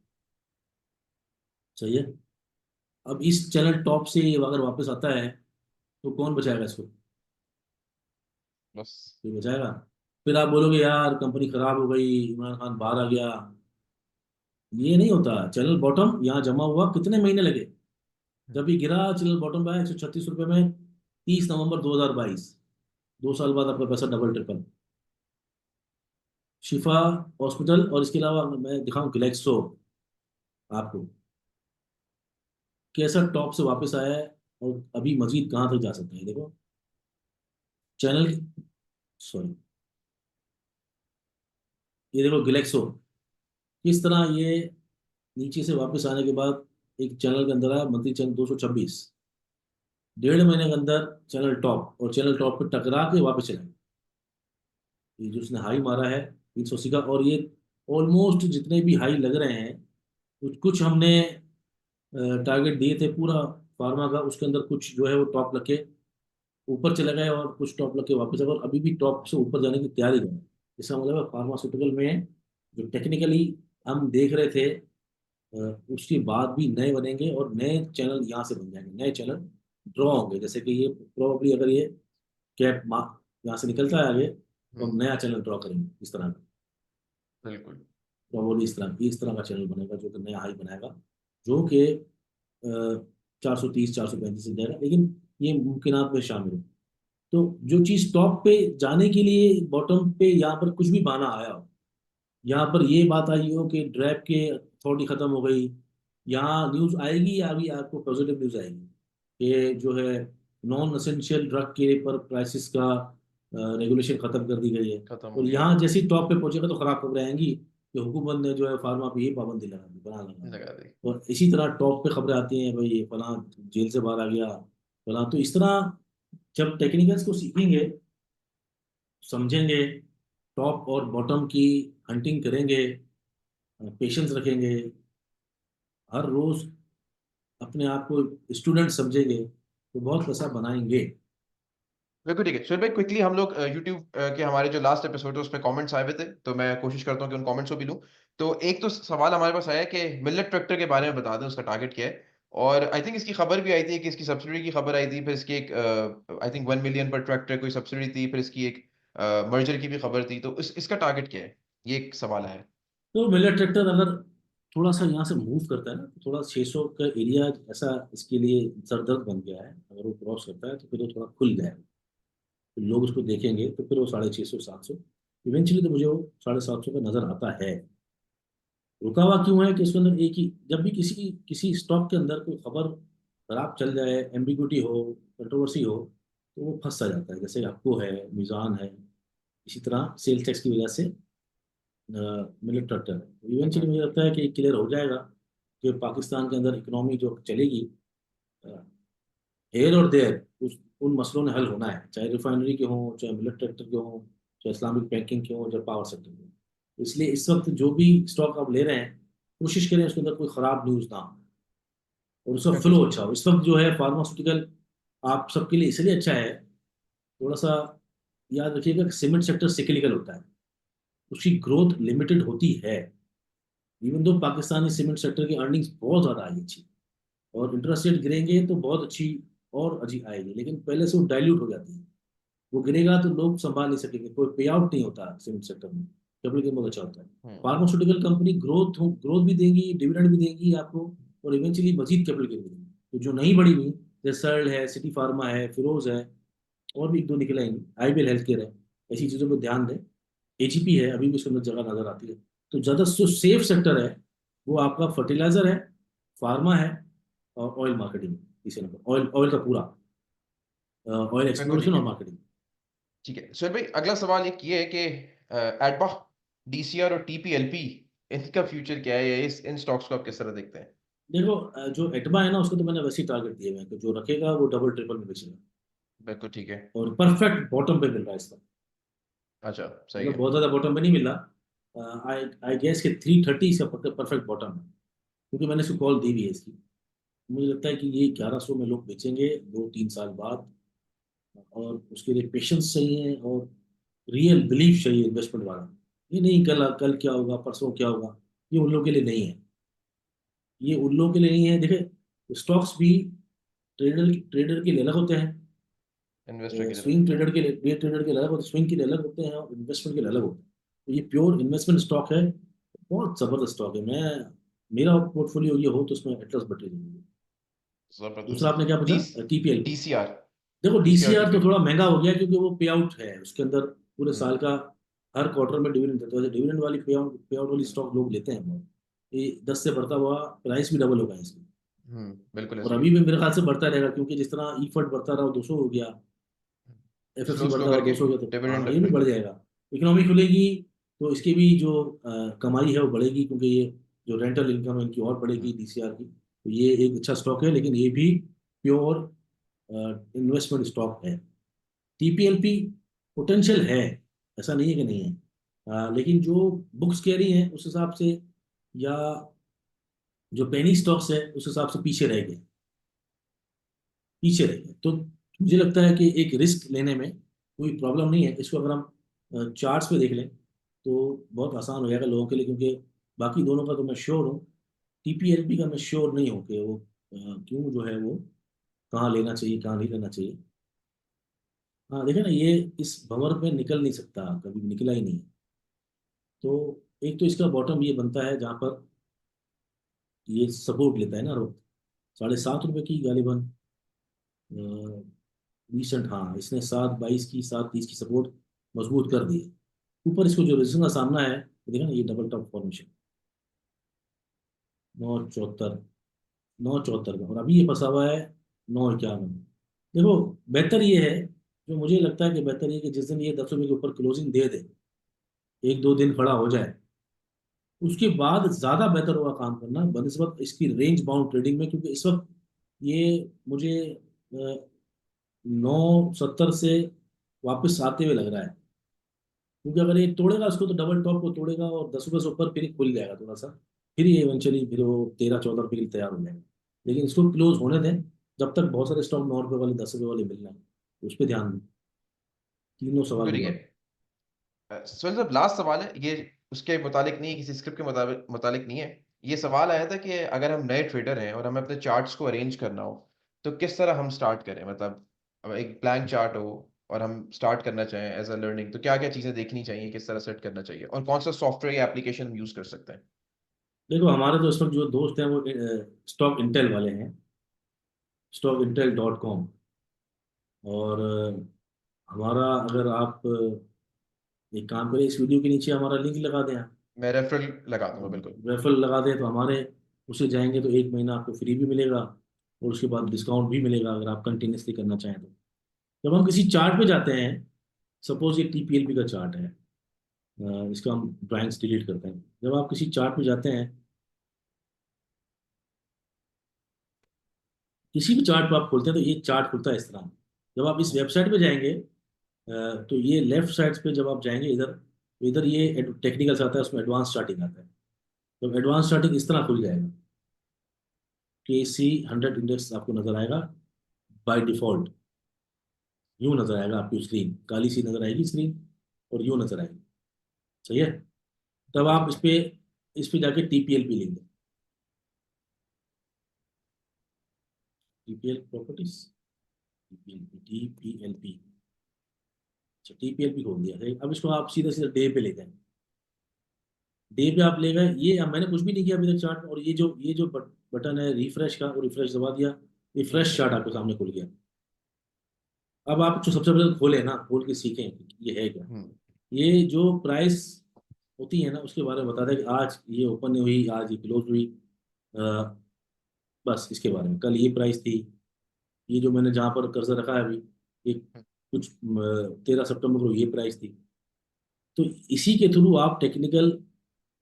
सही है। अब इस चैनल टॉप से ये अगर वापस आता है तो कौन बचाएगा इसको? बस। कोई बचाएगा? फिर आप बोलोगे यार कंपनी खराब हो गई, इमरान खान बाहर आ गया। ये नहीं होता। चैनल बॉटम यहाँ जमा हुआ कितने महीने लगे, जब ये गिरा चैनल बॉटम पे आया 136 रुपये में, 30 नवंबर 2022, 2 साल बाद आपका पैसा डबल ट्रिपल। शिफा हॉस्पिटल, और इसके अलावा मैं दिखाऊं ग्लेक्सो आपको, कैसा टॉप से वापस आया है और अभी मजीद कहाँ तक जा सकते हैं। देखो चैनल, सॉरी, ये देखो ग्लेक्सो किस तरह ये नीचे से वापस आने के बाद एक चैनल के अंदर आया, मंथली चैनल 226, 1.5 महीने के अंदर चैनल टॉप, और चैनल टॉप पे टकरा के वापस चला गया। ये जो उसने हाई मारा है 380 का, और ये ऑलमोस्ट जितने भी हाई लग रहे हैं, कुछ कुछ हमने टारगेट दिए थे पूरा फार्मा का, उसके अंदर कुछ जो है वो टॉप लग के ऊपर चले गए, और कुछ टॉप लग के वापस आए, और अभी भी टॉप से ऊपर जाने की तैयारी कर रहे हैं। इसका मतलब है फार्मास्यूटिकल में जो टेक्निकली हम देख रहे थे, उसके बाद भी नए बनेंगे, और नए चैनल यहाँ से बन जाएंगे, नए चैनल ड्रॉ होंगे। जैसे कि ये प्रोबेबली अगर ये कैप यहाँ से निकलता है आगे, तो हम हम्म, नया चैनल ड्रॉ करेंगे इस तरह का। बिल्कुल। प्रोबेबली इस तरह का चैनल बनेगा जो कि नया हाई बनाएगा, जो कि 430 435 से जाएगा, लेकिन ये मुमकिनात में शामिल है। तो जो चीज़ टॉप पे जाने के लिए बॉटम पे यहाँ पर कुछ भी बहाना आया हो, यहाँ पर ये बात आई हो कि ड्रैप के अथॉरिटी खत्म हो गई, यहाँ न्यूज़ आएगी या अभी आपको पॉजिटिव न्यूज़ आएगी ये जो है नॉन एसेंशियल ड्रग के पर प्राइसेस का रेगुलेशन खत्म कर दी गई है। खत्म हो और गया। यहाँ जैसी टॉप पे पहुंचेगा तो खराब खबरें आएंगी कि हुकूमत ने जो है फार्मा पे ही पाबंदी लगा दी, बना लगा दी। लगा दी। और इसी तरह टॉप पे खबरें आती हैं, भाई ये फलां जेल से बाहर आ गया, फलां। तो इस तरह जब टेक्निकल्स को सीखेंगे, समझेंगे, टॉप और बॉटम की हंटिंग करेंगे, पेशेंस रखेंगे, हर रोज अपने आप को स्टूडेंट समझेंगे, तो बहुत पैसा बनाएंगे। बिल्कुल ठीक है सुहेल भाई, क्विकली हम लोग यूट्यूब के हमारे जो लास्ट एपिसोड है उसमें कमेंट्स आए हुए थे, तो मैं कोशिश करता हूँ कि उन कमेंट्स को भी लूँ। तो एक तो सवाल हमारे पास आया है कि मिलेट ट्रैक्टर के बारे में बता दें, उसका टारगेट क्या है। और आई थिंक इसकी खबर भी आई थी कि इसकी सब्सिडी की खबर आई थी, फिर इसकी एक आई थिंक 1 मिलियन पर ट्रैक्टर कोई सब्सिडी थी, फिर इसकी एक मर्जर की भी खबर थी। तो इसका टारगेट क्या है, ये एक सवाल है। तो मिलेट ट्रैक्टर अगर थोड़ा सा यहाँ से मूव करता है ना, तो थोड़ा 600 का एरिया ऐसा इसके लिए सरदर्द बन गया है। अगर वो क्रॉस करता है तो फिर वो थोड़ा खुल गया है, तो लोग उसको देखेंगे, तो फिर वो 650 700, इवेंचुअली तो मुझे वो 750 का नजर आता है। रुका हुआ क्यों है कि उसके अंदर एक ही, जब भी किसी किसी स्टॉक के अंदर कोई खबर खराब चल जाए, एम्बिग्यूटी हो, कंट्रोवर्सी हो, तो वो फंस सा जाता है। जैसे आपको है, मीज़ान है, इसी तरह सेल्स टैक्स की वजह से मिलिट ट्रैक्टर है। इवेंचुअली मुझे लगता है कि क्लियर हो जाएगा कि पाकिस्तान के अंदर इकोनॉमी जो चलेगी, हेयर और देयर, उस उन मसलों ने हल होना है, चाहे रिफाइनरी के हों, चाहे मिलिट ट्रैक्टर के हों, चाहे इस्लामिक बैंकिंग के हों, चाहे पावर सेक्टर के हों। इसलिए इस वक्त जो भी स्टॉक आप ले रहे हैं, कोशिश करें उसके अंदर कोई ख़राब न्यूज़ ना हो और उसका बिल्कुल फ्लो सही। अच्छा हो। इस वक्त जो है फार्मास्यूटिकल आप सबके लिए इसलिए अच्छा है, थोड़ा सा याद रखिएगा कि सीमेंट सेक्टर सिक्लिकल होता है, उसकी ग्रोथ लिमिटेड होती है। Even though Pakistani cement sector की अर्निंग्स बहुत ज़्यादा आई अच्छी, और इंटरेस्ट रेट गिरेंगे तो बहुत अच्छी और अच्छी आएगी, लेकिन पहले से वो डाइल्यूट हो जाती है। वो गिरेगा तो लोग संभाल नहीं सकेंगे, कोई पे आउट नहीं होता सीमेंट सेक्टर में, कैपिटल गेन बहुत अच्छा होता है। हम्म। फार्मास्यूटिकल कंपनी ग्रोथ भी देंगी, डिविडेंड भी देंगी आपको, और इवेंचुअली मजीद कैपिटल गेन भी देंगी। तो जो नहीं बढ़ी हुई, जैसे सर्ल है, सिटी फार्मा है, फिरोज है, और भी एक दो निकल आएंगी, आईबीएल हेल्थ केयर है, ऐसी चीज़ों पर ध्यान दें। एजीपी है, अभी भी उसके अंदर जगह नजर आती है। तो ज़्यादा जो सेफ सेक्टर है वो आपका फर्टिलाइजर है, फार्मा है, और ऑयल मार्केटिंग। तीसरे नंबर ऑयल, ऑयल का पूरा ऑयल बिल्कुल ठीक एक्सप्लोरेशन और है। मार्केटिंग। ठीक है सुहेल भाई, अगला सवाल एक ये है कि एडबा, डीसीआर और टीपीएलपी, इनका फ्यूचर क्या है, इस इन स्टॉक्स को आप किस तरह देखते हैं। देखो, जो एटबा है ना, उसको तो मैंने वैसे ही टारगेट दिए हुए हैं कि जो रखेगा वो डबल ट्रिपल में बेचेगा, बिल्कुल ठीक है। और परफेक्ट बॉटम पे मिल रहा है इसका। अच्छा, सही मतलब है। बहुत ज्यादा बॉटम पे नहीं मिल रहा। आई आई गेस कि 330 इसका परफेक्ट बॉटम है, क्योंकि मैंने इसको कॉल दी भी है इसकी। मुझे लगता है कि ये 1100 में लोग बेचेंगे 2 3 साल बाद, और उसके लिए पेशेंस चाहिए और रियल बिलीफ चाहिए इन्वेस्टमेंट वाला। ये नहीं कल कल क्या होगा, परसों क्या होगा, ये उन लोगों के लिए नहीं है। ये उन लोगों के लिए नहीं है। देखिए, स्टॉक्स भी ट्रेडर ट्रेडर के लिए अलग होते हैं, इन्वेस्टर के लिए स्विंग अलग। ट्रेडर के लिए, डे ट्रेडर के लिए अलग होते हैं, स्विंग के लिए अलग होते हैं, और इन्वेस्टमेंट के लिए अलग होते हैं। तो ये प्योर इन्वेस्टमेंट स्टॉक है, बहुत जबरदस्त स्टॉक है। मैं, मेरा पोर्टफोलियो ये हो तो उसमें एटलस बैटरी है। दूसरा जबरदस्त। आपने क्या डी पूछा, टीपीएलपी। डीसीआर। देखो, डीसीआर डीसीआर तो टीपीएलपी। थोड़ा महंगा हो गया क्योंकि वो पे आउट है उसके अंदर, पूरे हम्म। साल का हर क्वार्टर में डिविडेंड देते हैं। डिविडेंड वाली पे आउट वाली हम्म। स्टॉक लोग लेते हैं बहुत। ये 10 से बढ़ता हुआ प्राइस भी डबल होगा इसकी। बिल्कुल और ऐसे ही अभी है। भी मेरे ख्याल से बढ़ता रहेगा, क्योंकि जिस तरह ई फंड बढ़ता रहा, 200 हो गया, एफएफसी स्लो स्लो बढ़ता रहा, करके 200 हो गया, तो हाँ, डिविडेंड, ये भी बढ़ बिल्कुल। जाएगा। इकोनॉमी खुलेगी तो इसकी भी जो कमाई है वो बढ़ेगी, क्योंकि ये जो रेंटल इनकम है इनकी और बढ़ेगी हम्म। डीसीआर की। तो ये एक अच्छा स्टॉक है, लेकिन ये भी प्योर इन्वेस्टमेंट स्टॉक है। टीपीएलपी पोटेंशियल है, ऐसा नहीं है कि नहीं है, लेकिन जो बुक्स कह रही हैं उस हिसाब से, या जो पेनी स्टॉक्स है उस हिसाब से पीछे रह गए, पीछे रह गए। तो मुझे लगता है कि एक रिस्क लेने में कोई प्रॉब्लम नहीं है। इसको अगर हम चार्ट्स पे देख लें तो बहुत आसान हो जाएगा लोगों के लिए, क्योंकि बाकी दोनों का तो मैं श्योर हूँ, टीपीएलपी का मैं श्योर नहीं हूँ कि वो क्यों जो है वो कहाँ लेना चाहिए, कहाँ नहीं लेना चाहिए। हाँ, देखे ना, ये इस भंवर में निकल नहीं सकता, कभी निकला ही नहीं। तो एक तो इसका बॉटम ये बनता है जहाँ पर ये सपोर्ट लेता है ना, रोक 7.5 रुपए की गालिबन रिसेंट, हाँ, इसने 7.22 की, 7.30 की सपोर्ट मजबूत कर दी है। ऊपर इसको जो रेजिस्टेंस का सामना है, देखा ना, ये डबल टॉप फॉर्मेशन 9.74, 9.74 में, और अभी ये फंसा हुआ है 9.51 में। देखो, बेहतर ये है, जो मुझे लगता है कि बेहतर ये है कि जिस दिन ये 10 रुपये के ऊपर क्लोजिंग दे दे, 1-2 दिन खड़ा हो जाए, उसके बाद ज्यादा बेहतर होगा काम करना बनस्बत इसकी रेंज बाउंड ट्रेडिंग में, क्योंकि इस वक्त ये मुझे 9.70 से वापस आते हुए लग रहा है। क्योंकि अगर ये तोड़ेगा उसको तो डबल टॉप को तोड़ेगा और 10 रुपये से ऊपर फिर खुल जाएगा थोड़ा सा, फिर ये इवेंचुअली फिर वो 13-14 रुपये के लिए तैयार हो जाएगा। लेकिन इसको क्लोज होने दें, जब तक बहुत सारे स्टॉक 9 रुपये वाले 10 रुपये वाले मिल रहे हैं, तो उस पर ध्यान दें। तीनों सवाल वेरी जवाब। गुड। सुहेल साहब, लास्ट सवाल है ये, उसके मुतालिक नहीं है, किसी स्क्रिप्ट के मुताबिक मुतालिक नहीं है। ये सवाल आया था कि अगर हम नए ट्रेडर हैं और हमें अपने चार्ट्स को अरेंज करना हो, तो किस तरह हम स्टार्ट करें? मतलब अब एक ब्लैंक चार्ट हो और हम स्टार्ट करना चाहें एज अ लर्निंग, तो क्या क्या चीज़ें देखनी चाहिए, किस तरह सेट करना चाहिए, और कौन सा सॉफ्टवेयर या एप्लीकेशन हम यूज़ कर सकते हैं? देखो, हमारे तो इस वक्त जो दोस्त हैं वो स्टॉक इंटेल वाले हैं, stockintel.com। और हमारा, अगर आप एक काम करें, इस वीडियो के नीचे हमारा लिंक लगा दें आप, मैं रेफरल लगा दूंगा, बिल्कुल। रेफरल लगा दें तो हमारे उसे जाएंगे तो 1 महीना आपको फ्री भी मिलेगा, और उसके बाद डिस्काउंट भी मिलेगा अगर आप कंटिन्यूसली करना चाहें तो। जब हम किसी चार्ट पे जाते हैं, सपोज ये टीपीएलपी का चार्ट है, इसका हम ड्राइंग्स डिलीट करते हैं। जब आप किसी चार्ट पे जाते हैं, किसी भी चार्ट पे आप खोलते हैं तो ये चार्ट खुलता है इस तरह। जब आप इस वेबसाइट पे जाएंगे, तो ये लेफ्ट साइड पे जब आप जाएंगे इधर, तो इधर ये टेक्निकल्स आता है, उसमें एडवांस चार्टिंग आता है। तो एडवांस चार्टिंग इस तरह खुल जाएगा कि C100 इंडेक्स आपको नजर आएगा बाय डिफॉल्ट। यूं नजर आएगा, आपकी स्क्रीन काली सी नजर आएगी स्क्रीन, और यूं नजर आएगी। सही है। तब आप इस पे जाके टीपीएलपी लिख दें, टीपीएल प्रॉपर्टीज, टीपीएलपी, टीपीएलपी। अच्छा, टीपीएलपी खोल दिया है। अब इसको आप सीधे सीधे डे पे ले जाएं। डे पे आप ले गए, ये अब मैंने कुछ भी नहीं किया अभी तक चार्ट में, और ये जो बटन है रिफ्रेश का, और रिफ्रेश दबा दिया, रिफ्रेश चार्ट आपके सामने खुल गया। अब आप जो सबसे पहले खोलें ना, खोल के सीखें कि ये है क्या। हम्म। ये जो प्राइस होती है ना, उसके बारे में बता दें कि आज ये ओपन नहीं हुई, आज ये क्लोज हुई। अ, बस इसके बारे में, कल ये प्राइस थी, ये जो मैंने जहाँ पर कर्सर रखा है अभी, ये कुछ 13 सितंबर को ये प्राइस थी। तो इसी के थ्रू आप टेक्निकल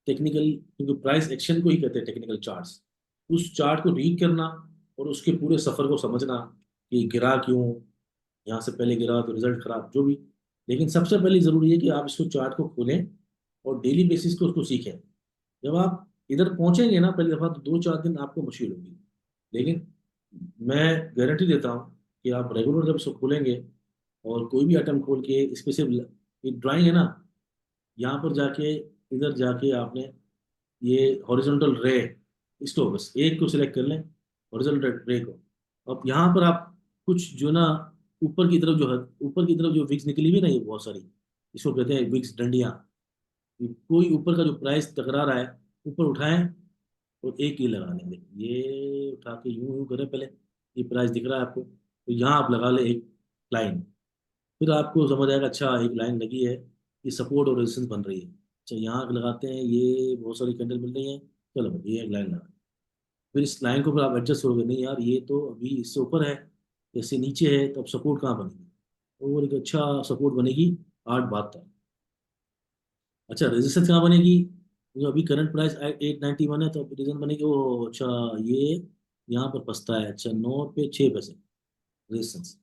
टेक्निकल क्योंकि प्राइस एक्शन को ही कहते हैं टेक्निकल चार्ट्स, उस चार्ट को रीड करना और उसके पूरे सफर को समझना कि गिरा क्यों, यहाँ से पहले गिरा तो रिजल्ट खराब, जो भी। लेकिन सबसे पहले जरूरी है कि आप इसको चार्ट को खोलें और डेली बेसिस पे उसको सीखें। जब आप इधर पहुंचेंगे ना पहली दफा, तो 2-4 दिन आपको मुश्किल होगी। लेकिन मैं गारंटी देता हूँ कि आप रेगुलर जब इसको खोलेंगे और कोई भी आइटम खोल के इस पे सिर्फ ड्राइंग है ना, यहाँ पर जाके, इधर जाके आपने ये हॉरिजॉन्टल रे, इसको बस एक को सिलेक्ट कर लें, हॉरिजॉन्टल रे को। अब यहाँ पर आप कुछ जो ना, ऊपर की तरफ जो है, ऊपर की तरफ जो विक्स निकली हुई है ना, ये बहुत सारी, इसको कहते हैं विक्स डंडियाँ। कोई ऊपर का जो प्राइस टकरा रहा है, ऊपर उठाएं और एक ही लगा लेंगे, ये उठा के यूं यूं करें पहले, ये प्राइस दिख रहा है आपको, तो यहाँ आप लगा ले एक लाइन। फिर आपको समझ आएगा, अच्छा एक लाइन लगी है, ये सपोर्ट और रेजिस्टेंस बन रही है। अच्छा, यहाँ लगाते हैं, ये बहुत सारी कैंडल मिल रही है, चलो भाई ये एक लाइन लगा। फिर इस लाइन को फिर आप एडजस्ट करोगे, नहीं यार ये तो अभी इससे ऊपर है, इससे नीचे है, तो अब सपोर्ट कहाँ बनेगी? और एक अच्छा सपोर्ट बनेगी 8.72। अच्छा, रेजिस्टेंस कहाँ बनेगी? जो अभी करंट प्राइस 891 है, तो रेजिस्टेंस बनेगी, ओ अच्छा, ये यहाँ पर फंसता है, अच्छा 9 पे 6 पैसे रेजिस्टेंस।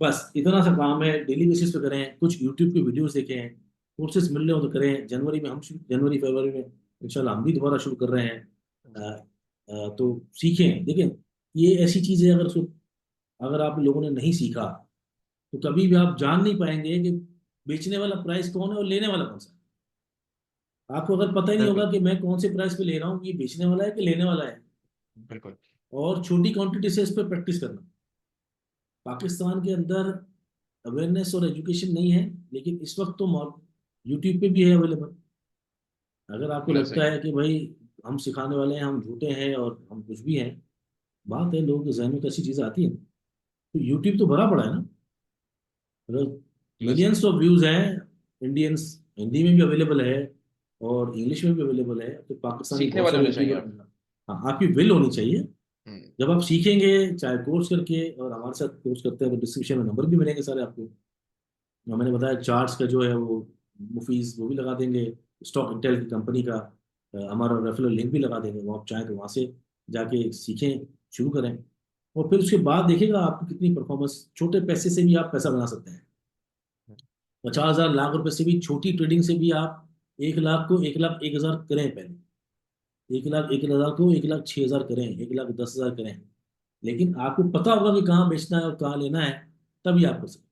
बस इतना सा काम है, डेली बेसिस पे करें, कुछ यूट्यूब की वीडियोस देखें, कोर्सेज मिल रहे हो तो करें। जनवरी में हम जनवरी फरवरी में इंशाल्लाह हम भी दोबारा शुरू कर रहे हैं। तो सीखें, देखें, ये ऐसी चीज़ है, अगर आप लोगों ने नहीं सीखा तो कभी भी आप जान नहीं पाएंगे कि बेचने वाला प्राइस कौन है और लेने वाला कौन सा है। आपको अगर पता ही नहीं बिल्कुल। होगा कि मैं कौन से प्राइस पे ले रहा हूँ, ये बेचने वाला है कि लेने वाला है, बिल्कुल। और छोटी क्वांटिटी से इस पर प्रैक्टिस करना। पाकिस्तान के अंदर अवेयरनेस और एजुकेशन नहीं है, लेकिन इस वक्त तो यूट्यूब पे भी है अवेलेबल। अगर आपको बिल्कुल लगता सही। है कि भाई हम सिखाने वाले हैं, हम झूठे हैं और हम कुछ भी हैं, बात है लोगों के जहन में तो ऐसी चीजें आती हैं, तो यूट्यूब तो भरा पड़ा है ना, मतलब बिल्कुल सही। मिलियंस ऑफ व्यूज हैं। इंडियंस हिंदी में भी अवेलेबल है और इंग्लिश में भी अवेलेबल है, तो पाकिस्तानी सीखने बहुत वाले सारे होने चाहिए यूट्यूबर। आप। हाँ, आपकी विल होनी चाहिए, हम्म। जब आप सीखेंगे, चाहे कोर्स करके और हमारे साथ कोर्स करते हैं, तो डिस्क्रिप्शन में नंबर भी मिलेंगे सारे आपको। और मैंने बताया चार्ट्स का जो है वो मुफीज वो भी लगा देंगे, स्टॉक इंटेल की कंपनी का हमारा रेफरल लिंक भी लगा देंगे, वो आप चाहें तो वहाँ से जाके सीखें, शुरू करें। और फिर उसके बाद देखिएगा आपको कितनी परफॉर्मेंस, छोटे पैसे से भी आप पैसा बना सकते हैं। 50,000 लाख रुपए से भी, छोटी ट्रेडिंग से भी आप 1 लाख को 1 लाख 1 हजार करें पहले। 1 लाख 1 हजार को 1 लाख 6 हजार करें, 1 लाख 10 हजार करें। लेकिन आपको पता होगा कि कहाँ बेचना है और कहाँ लेना है, तभी आप कर सकते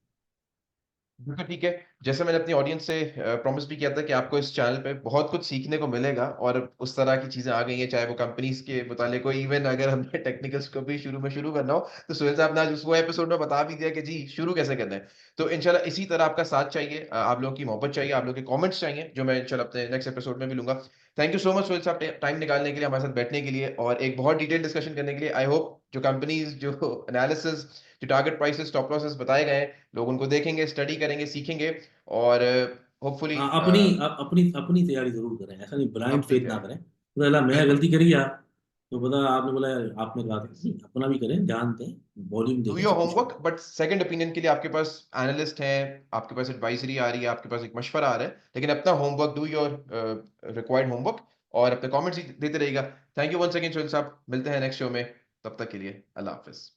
बिल्कुल ठीक है। जैसे मैंने अपनी ऑडियंस से प्रॉमिस भी किया था कि आपको इस चैनल पे बहुत कुछ सीखने को मिलेगा, और उस तरह की चीजें आ गई हैं, चाहे वो कंपनीज के मुतालिक को, इवन अगर हमने टेक्निकल्स को भी शुरू करना हो, तो सुहेल साहब ने आज उस वो एपिसोड में बता भी दिया कि जी शुरू कैसे करना है। तो इंशाल्लाह इसी तरह आपका साथ चाहिए, आप लोगों की मोहब्बत चाहिए, आप लोगों के कमेंट्स चाहिए, जो मैं इंशाल्लाह अपने नेक्स्ट एपिसोड में भी लूंगा। Thank you so much Suhail साहब, टाइम निकालने के लिए, हमारे साथ बैठने के लिए, और एक बहुत डिटेल डिस्कशन करने के लिए। आई होप जो कंपनीज, जो एनालिसिस, जो टारगेट प्राइसेस, स्टॉप लॉसेस बताए गए हैं, लोग उनको देखेंगे, स्टडी करेंगे, सीखेंगे, और होपफुली हैं। अपनी अपनी तैयारी जरूर करें, ऐसा नहीं ब्लाइंड अपनी फेथ ना तैयारी। करें। तो अल्लाह मैं बिल्कुल। गलती करी यार, तो पता आपने बोला, आपने कहा था नहीं, अपना भी करें, ध्यान दें, वॉल्यूम डू देखें, योर सब कुछ होमवर्क, करें। बट सेकंड ओपिनियन के लिए आपके पास एनालिस्ट हैं, आपके पास एडवाइजरी आ रही है, आपके पास एक मशवरा आ रहा है, लेकिन अपना homework, do your required homework, और अपने कमेंट्स देते रहिएगा। Thank you once again Sohail साहब, मिलते हैं नेक्स्ट शो में, तब तक के लिए अल्लाह हाफिज।